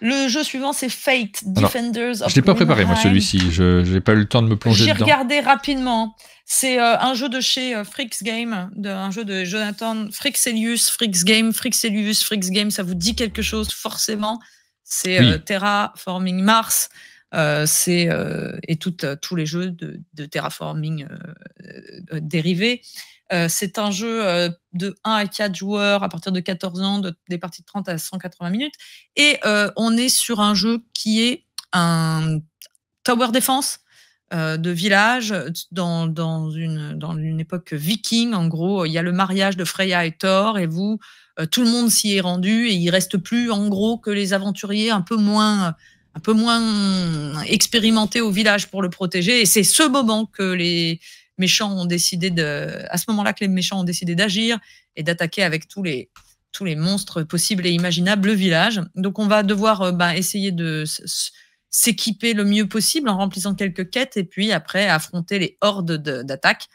Le jeu suivant, c'est Fate, Defenders of Je ne l'ai pas préparé, moi, celui-ci. Je n'ai pas eu le temps de me plonger dedans. J'ai regardé rapidement. C'est un jeu de chez Fricks Game, un jeu de Jonathan Frixelius, Fricks Game, Frixelius, Fricks Game, ça vous dit quelque chose, forcément. C'est Terraforming Mars. Et tous les jeux de terraforming dérivés. C'est un jeu de 1 à 4 joueurs à partir de 14 ans, des parties de 30 à 180 minutes. Et on est sur un jeu qui est un tower defense de village dans une époque viking. En gros, il y a le mariage de Freya et Thor, et tout le monde s'y est rendu, et il reste plus en gros que les aventuriers un peu moins expérimentés au village pour le protéger. Et c'est ce moment que les méchants ont décidé d'agir et d'attaquer avec tous les monstres possibles et imaginables le village. Donc on va devoir essayer de s'équiper le mieux possible en remplissant quelques quêtes et puis après affronter les hordes d'attaques.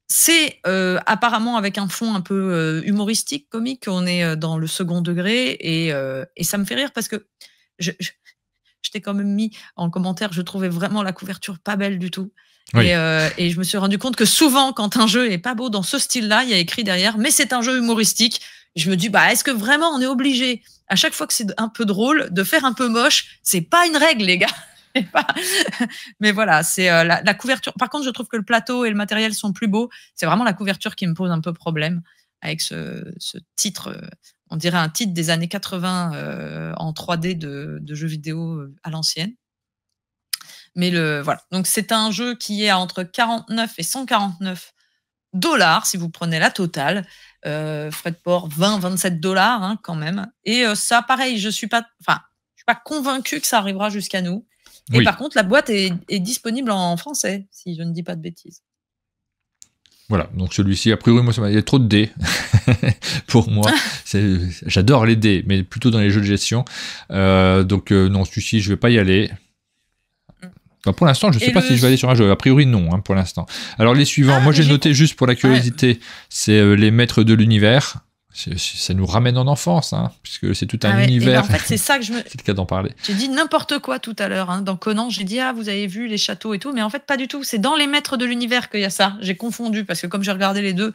C'est apparemment avec un fond un peu humoristique, comique. On est dans le second degré et ça me fait rire parce que je t'ai quand même mis en commentaire, je trouvais vraiment la couverture pas belle du tout. Oui. Et je me suis rendu compte que souvent, quand un jeu est pas beau dans ce style-là, il y a écrit derrière, mais c'est un jeu humoristique. Je me dis, est-ce que vraiment on est obligé, à chaque fois que c'est un peu drôle, de faire un peu moche? C'est pas une règle, les gars. Mais voilà, c'est la couverture. Par contre, je trouve que le plateau et le matériel sont plus beaux. C'est vraiment la couverture qui me pose un peu problème avec ce titre. On dirait un titre des années 80 en 3D de jeux vidéo à l'ancienne. Mais voilà. Donc, c'est un jeu qui est entre 49 et 149 $ si vous prenez la totale. Frais de port, 27 $ quand même. Et ça, pareil, je suis pas convaincue que ça arrivera jusqu'à nous. Et oui. Par contre, la boîte est disponible en français, si je ne dis pas de bêtises. Voilà, donc celui-ci, a priori, moi, il y a trop de dés pour moi. J'adore les dés, mais plutôt dans les jeux de gestion. Donc, non, celui-ci, je ne vais pas y aller. Pour l'instant, je ne sais pas si je vais aller sur un jeu. A priori, non, pour l'instant. Alors, les suivants, moi, j'ai noté juste pour la curiosité, c'est les maîtres de l'univers. Ça nous ramène en enfance, puisque c'est tout un univers. En fait, c'est ça que c'est le cas d'en parler. J'ai dit n'importe quoi tout à l'heure. Dans Conan, j'ai dit, vous avez vu les châteaux et tout, mais en fait, pas du tout. C'est dans les maîtres de l'univers qu'il y a ça. J'ai confondu, parce que comme j'ai regardé les deux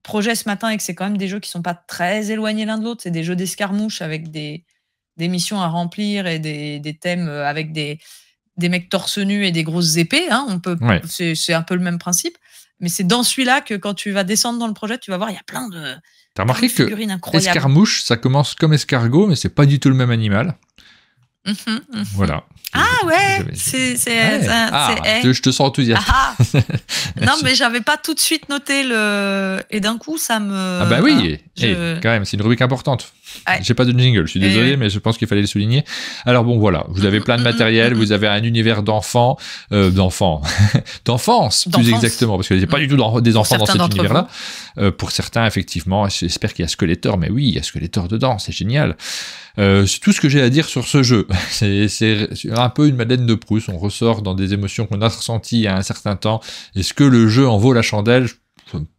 projets ce matin et que c'est quand même des jeux qui sont pas très éloignés l'un de l'autre, c'est des jeux d'escarmouche avec des missions à remplir et des thèmes avec des mecs torse nu et des grosses épées. C'est un peu le même principe. Mais c'est dans celui-là que quand tu vas descendre dans le projet, tu vas voir, il y a plein de... T'as remarqué que escarmouche, ça commence comme escargot, mais c'est pas du tout le même animal. Voilà. Je te sens enthousiaste. Non, mais j'avais pas tout de suite noté et d'un coup, ça me... Ah bah oui, quand même, c'est une rubrique importante. J'ai pas de jingle, je suis désolé, mais je pense qu'il fallait le souligner. Alors bon, voilà, vous avez plein de matériel, vous avez un univers d'enfance plus exactement, parce qu'il n'y a pas du tout des enfants dans cet univers-là. Pour certains, effectivement, j'espère qu'il y a Skeletor, mais oui, il y a Skeletor dedans, c'est génial. C'est tout ce que j'ai à dire sur ce jeu. C'est un peu une Madeleine de Proust, on ressort dans des émotions qu'on a ressenties il y a un certain temps. Est-ce que le jeu en vaut la chandelle ?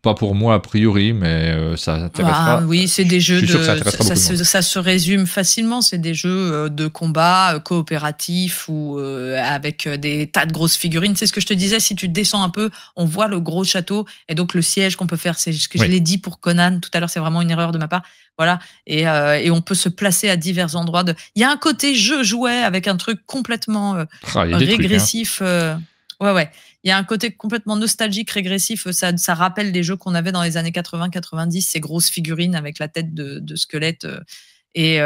Pas pour moi a priori, mais ça intéressera. Oui, c'est des jeux ça se résume facilement. C'est des jeux de combat coopératifs ou avec des tas de grosses figurines. C'est ce que je te disais. Si tu descends un peu, on voit le gros château et donc le siège qu'on peut faire. C'est ce que je l'ai dit pour Conan tout à l'heure. C'est vraiment une erreur de ma part. Voilà. Et on peut se placer à divers endroits. Il y a un côté jeu jouet avec un truc complètement régressif. Trucs, hein. Ouais. Il y a un côté complètement nostalgique, régressif. Ça rappelle des jeux qu'on avait dans les années 80-90, ces grosses figurines avec la tête de squelette. Et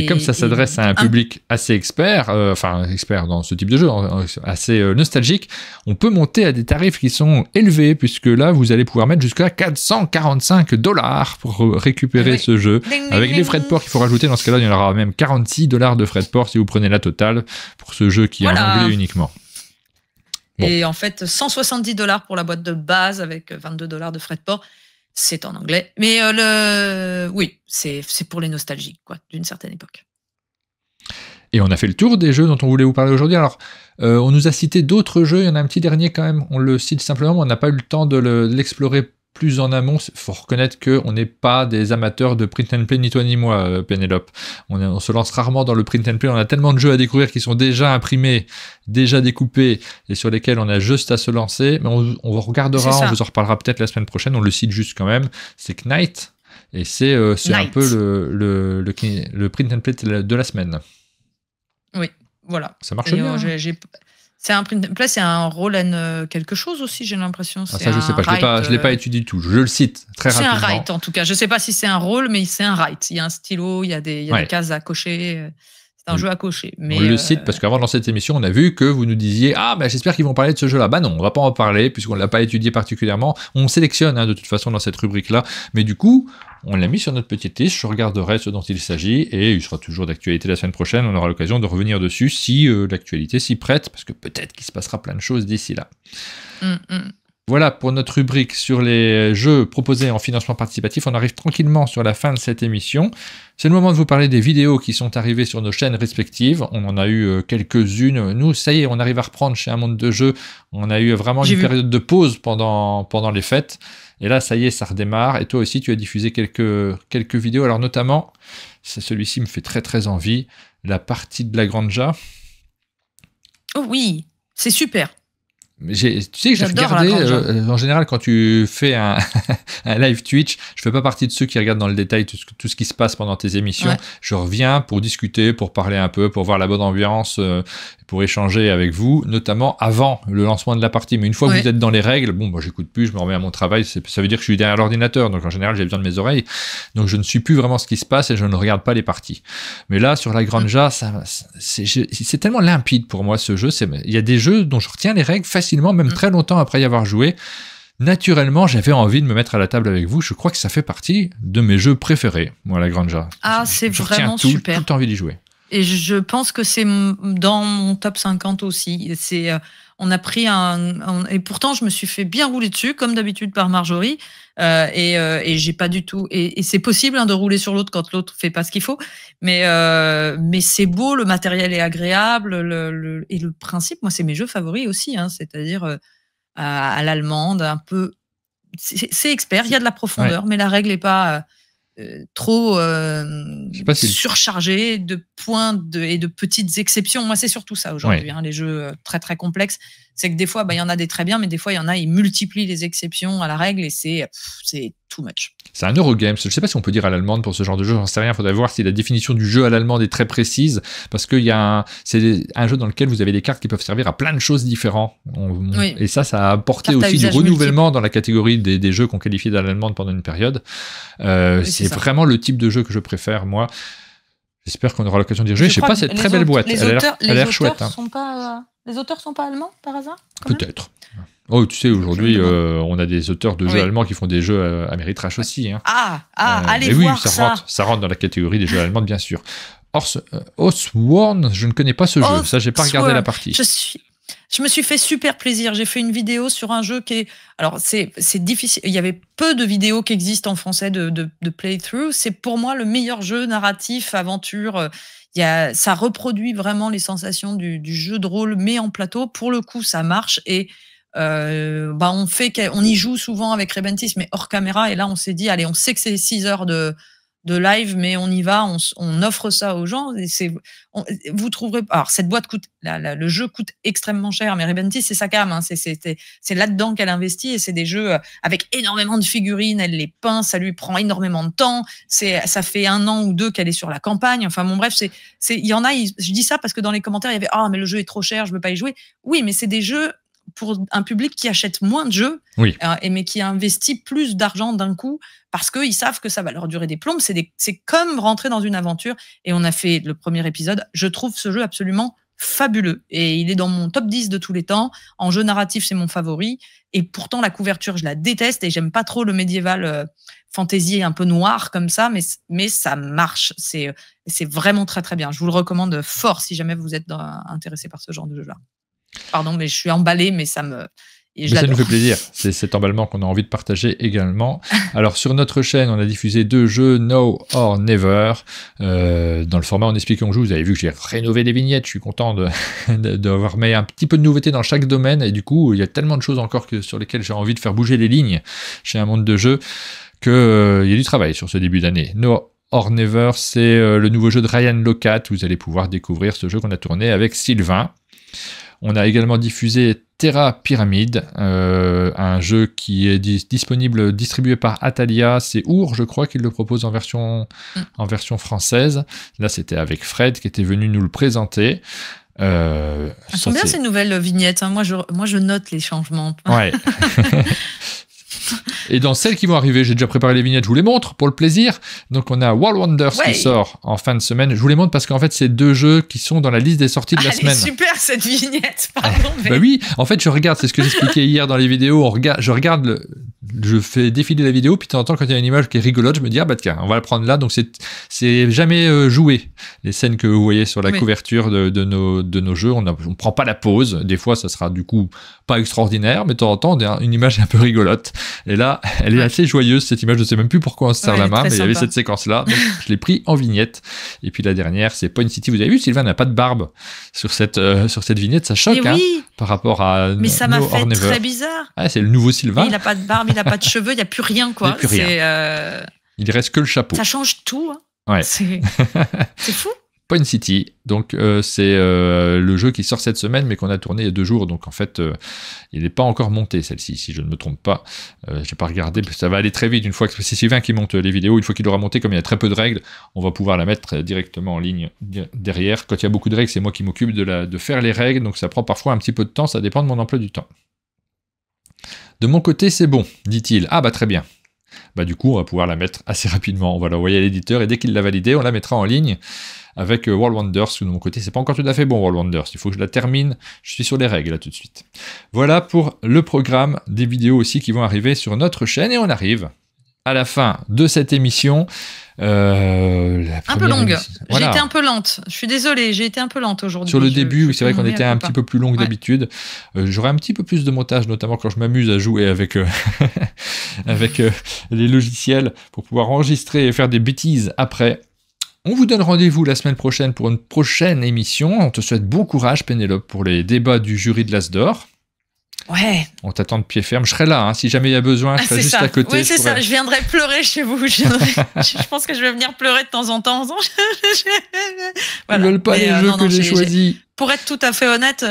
comme ça s'adresse à un public assez expert dans ce type de jeu, assez nostalgique, on peut monter à des tarifs qui sont élevés, puisque là, vous allez pouvoir mettre jusqu'à $445 pour récupérer ce jeu. Avec les frais de port qu'il faut rajouter, dans ce cas-là, il y en aura même $46 de frais de port si vous prenez la totale pour ce jeu qui est en anglais uniquement. Bon. Et en fait, $170 pour la boîte de base avec $22 de frais de port. C'est en anglais. Mais oui, c'est pour les nostalgiques, quoi, d'une certaine époque. Et on a fait le tour des jeux dont on voulait vous parler aujourd'hui. Alors, on nous a cité d'autres jeux. Il y en a un petit dernier quand même. On le cite simplement, mais on n'a pas eu le temps de l'explorer plus en amont. Il faut reconnaître qu'on n'est pas des amateurs de print and play, ni toi ni moi, Pénélope. On se lance rarement dans le print and play. On a tellement de jeux à découvrir qui sont déjà imprimés, déjà découpés, et sur lesquels on a juste à se lancer. Mais on regardera, on vous en reparlera peut-être la semaine prochaine. On le cite juste quand même. C'est Knight, et c'est un peu le print and play de la semaine. Oui, voilà. Ça marche bien. C'est un print and play, c'est un roll and quelque chose aussi, j'ai l'impression. Ça, je sais pas. Je l'ai pas étudié du tout. Je le cite très rapidement. C'est un write en tout cas. Je sais pas si c'est un roll, mais c'est un write. Il y a un stylo, il y a des cases à cocher. C'est un jeu à cocher. Mais on le cite parce qu'avant dans cette émission, on a vu que vous nous disiez j'espère qu'ils vont parler de ce jeu-là. Non, on va pas en parler puisqu'on l'a pas étudié particulièrement. On sélectionne de toute façon dans cette rubrique-là. Mais du coup, on l'a mis sur notre petite liste. Je regarderai ce dont il s'agit et il sera toujours d'actualité la semaine prochaine. On aura l'occasion de revenir dessus si l'actualité s'y prête, parce que peut-être qu'il se passera plein de choses d'ici là. Voilà pour notre rubrique sur les jeux proposés en financement participatif. On arrive tranquillement sur la fin de cette émission. C'est le moment de vous parler des vidéos qui sont arrivées sur nos chaînes respectives. On en a eu quelques-unes. Nous, ça y est, on arrive à reprendre chez Un Monde de Jeux. On a eu vraiment une période de pause pendant les fêtes. Et là, ça y est, ça redémarre. Et toi aussi, tu as diffusé quelques vidéos. Alors notamment, celui-ci me fait très très envie, la partie de la Granja. Oh oui, c'est super. Tu sais que j'ai regardé, en général, quand tu fais un live Twitch, je fais pas partie de ceux qui regardent dans le détail tout ce qui se passe pendant tes émissions. Ouais. Je reviens pour discuter, pour parler un peu, pour voir la bonne ambiance, pour échanger avec vous, notamment avant le lancement de la partie. Mais une fois que vous êtes dans les règles, j'écoute plus, je me remets à mon travail. Ça veut dire que je suis derrière l'ordinateur, donc en général, j'ai besoin de mes oreilles. Donc je ne suis plus vraiment ce qui se passe et je ne regarde pas les parties. Mais là, sur la Granja, c'est tellement limpide pour moi, ce jeu. Il y a des jeux dont je retiens les règles facilement, même très longtemps après y avoir joué. Naturellement, j'avais envie de me mettre à la table avec vous. Je crois que ça fait partie de mes jeux préférés, moi, la Granja. C'est vraiment super. J'ai tout envie d'y jouer. Et je pense que c'est dans mon top 50 aussi. On a pris et pourtant, je me suis fait bien rouler dessus, comme d'habitude par Marjorie. Et j'ai pas du tout. Et c'est possible de rouler sur l'autre quand l'autre fait pas ce qu'il faut. Mais c'est beau, le matériel est agréable. Et le principe, moi, c'est mes jeux favoris aussi. C'est-à-dire à l'allemande, un peu. C'est expert, il y a de la profondeur, mais la règle est pas trop surchargée de points et de petites exceptions. Moi, c'est surtout ça aujourd'hui, les jeux très très complexes. C'est que des fois, il y en a des très bien, mais des fois, il y en a, ils multiplient les exceptions à la règle et c'est too much. C'est un Eurogame. Je ne sais pas si on peut dire à l'allemande pour ce genre de jeu, j'en sais rien. Il faudrait voir si la définition du jeu à l'allemande est très précise, parce que c'est un jeu dans lequel vous avez des cartes qui peuvent servir à plein de choses différentes. Et ça a apporté aussi du renouvellement dans la catégorie des jeux qu'on qualifiait à l'allemande pendant une période. C'est vraiment le type de jeu que je préfère, moi. J'espère qu'on aura l'occasion d'y jouer. Je sais pas, cette très belle boîte. Elle a l'air chouette. Les auteurs sont pas allemands, par hasard ? Peut-être. Oh, tu sais, aujourd'hui, on a des auteurs de jeux allemands qui font des jeux Ameritrash aussi. Hein. Allez voir ça. Ça rentre dans la catégorie des jeux allemands, bien sûr. Oathsworn, je ne connais pas ce jeu. Ça, j'ai pas regardé la partie. Je me suis fait super plaisir. J'ai fait une vidéo sur un jeu qui est... Alors, c'est difficile. Il y avait peu de vidéos qui existent en français de playthrough. C'est pour moi le meilleur jeu narratif, aventure. Ça reproduit vraiment les sensations du jeu de rôle, mais en plateau. Pour le coup, ça marche. Et on y joue souvent avec Rebentis, mais hors caméra. Et là, on s'est dit, allez, on sait que c'est 6 heures de live, mais on y va, on offre ça aux gens. Et vous trouverez. Alors, cette boîte coûte, le jeu coûte extrêmement cher, mais Rebentis, c'est sa cam. Hein, c'est là-dedans qu'elle investit, et c'est des jeux avec énormément de figurines. Elle les peint, ça lui prend énormément de temps. Ça fait 1 an ou 2 qu'elle est sur la campagne. Enfin, bon, bref, il y en a. Je dis ça parce que dans les commentaires, il y avait mais le jeu est trop cher, je veux pas y jouer. Oui, mais c'est des jeux pour un public qui achète moins de jeux, mais qui investit plus d'argent d'un coup parce qu'ils savent que ça va leur durer des plombes. C'est comme rentrer dans une aventure. Et on a fait le premier épisode. Je trouve ce jeu absolument fabuleux. Et il est dans mon top 10 de tous les temps. En jeu narratif, c'est mon favori. Et pourtant, la couverture, je la déteste et j'aime pas trop le médiéval fantasy un peu noir comme ça, mais ça marche. C'est vraiment très, très bien. Je vous le recommande fort si jamais vous êtes intéressé par ce genre de jeu-là. Pardon, mais je suis emballée, mais ça nous fait plaisir. C'est cet emballement qu'on a envie de partager également. Alors, sur notre chaîne, on a diffusé 2 jeux, Now or Never. Dans le format On explique, on joue. Vous avez vu que j'ai rénové les vignettes. Je suis content d'avoir mis un petit peu de nouveauté dans chaque domaine. Et du coup, il y a tellement de choses encore sur lesquelles j'ai envie de faire bouger les lignes chez un monde de jeu qu'il y a du travail sur ce début d'année. Now or Never, c'est le nouveau jeu de Ryan Locat. Vous allez pouvoir découvrir ce jeu qu'on a tourné avec Sylvain. On a également diffusé Terra Pyramid, un jeu qui est distribué par Atalia. C'est Our, je crois, qu'il le propose en version française. Là, c'était avec Fred qui était venu nous le présenter. Elles sont bien ces nouvelles vignettes. Hein. Moi, je note les changements. Ouais. Et dans celles qui vont arriver, j'ai déjà préparé les vignettes, je vous les montre pour le plaisir. Donc on a World Wonders qui sort en fin de semaine. Je vous les montre parce qu'en fait c'est 2 jeux qui sont dans la liste des sorties de la semaine. C'est super cette vignette, pardon. Mais... Bah oui, en fait je regarde, c'est ce que j'expliquais hier dans les vidéos, je fais défiler la vidéo, puis de temps en temps quand il y a une image qui est rigolote, je me dis tiens, on va la prendre là. Donc c'est jamais joué. Les scènes que vous voyez sur la couverture de nos jeux, on prend pas la pause. Des fois ça sera du coup pas extraordinaire, mais de temps en temps une image un peu rigolote. Et là, elle est assez joyeuse, cette image. Je ne sais même plus pourquoi on se serre la main, mais il y avait cette séquence-là. Donc, je l'ai pris en vignette. Et puis la dernière, c'est Point City. Vous avez vu, Sylvain n'a pas de barbe sur cette vignette. Ça choque par rapport à. Mais ça m'a fait très bizarre. C'est le nouveau Sylvain. Mais il n'a pas de barbe, il n'a pas de cheveux, il n'y a plus rien, quoi. Il n'y a plus rien. Il reste que le chapeau. Ça change tout. Hein. Ouais. C'est fou. Point City, donc c'est le jeu qui sort cette semaine mais qu'on a tourné il y a 2 jours, donc en fait il n'est pas encore monté celle-ci si je ne me trompe pas. J'ai pas regardé, ça va aller très vite une fois que c'est Sylvain qui monte les vidéos, une fois qu'il aura monté, comme il y a très peu de règles, on va pouvoir la mettre directement en ligne derrière. Quand il y a beaucoup de règles, c'est moi qui m'occupe de faire les règles, donc ça prend parfois un petit peu de temps, ça dépend de mon emploi du temps. De mon côté c'est bon, dit-il. Très bien. Du coup on va pouvoir la mettre assez rapidement, on va l'envoyer à l'éditeur et dès qu'il l'a validé on la mettra en ligne avec World Wonders. De mon côté c'est pas encore tout à fait bon World Wonders, il faut que je la termine, je suis sur les règles là tout de suite. Voilà pour le programme des vidéos aussi qui vont arriver sur notre chaîne, et on arrive à la fin de cette émission. Un peu longue. Voilà. J'ai été un peu lente. Je suis désolée, j'ai été un peu lente aujourd'hui. Sur le début, c'est vrai qu'on était un petit peu plus long que d'habitude. J'aurai un petit peu plus de montage, notamment quand je m'amuse à jouer avec, avec les logiciels pour pouvoir enregistrer et faire des bêtises après. On vous donne rendez-vous la semaine prochaine pour une prochaine émission. On te souhaite bon courage, Pénélope, pour les débats du jury de l'As d'Or. Ouais. On t'attend de pied ferme. Je serai là, hein, si jamais il y a besoin, je serai juste à côté. Oui, c'est ça. Je viendrai pleurer chez vous. Je pense que je vais venir pleurer de temps en temps. Voilà. Ils veulent pas les jeux que j'ai choisis. Pour être tout à fait honnête,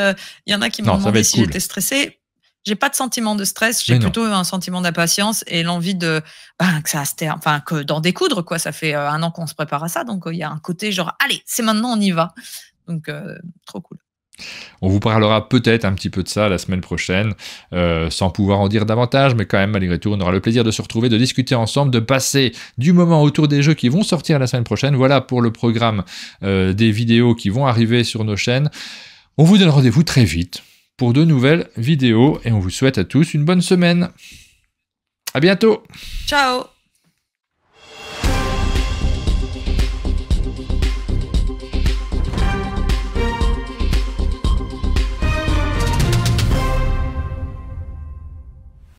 il y en a qui m'ont demandé si j'étais stressée. J'ai pas de sentiment de stress, j'ai plutôt un sentiment d'impatience et l'envie de que ça se termine, que d'en découdre, quoi. Ça fait 1 an qu'on se prépare à ça, donc il y a un côté genre allez, c'est maintenant, on y va. Donc trop cool. On vous parlera peut-être un petit peu de ça la semaine prochaine, sans pouvoir en dire davantage, mais quand même, malgré tout, on aura le plaisir de se retrouver, de discuter ensemble, de passer du moment autour des jeux qui vont sortir la semaine prochaine. Voilà pour le programme des vidéos qui vont arriver sur nos chaînes. On vous donne rendez-vous très vite pour de nouvelles vidéos. Et on vous souhaite à tous une bonne semaine. À bientôt. Ciao.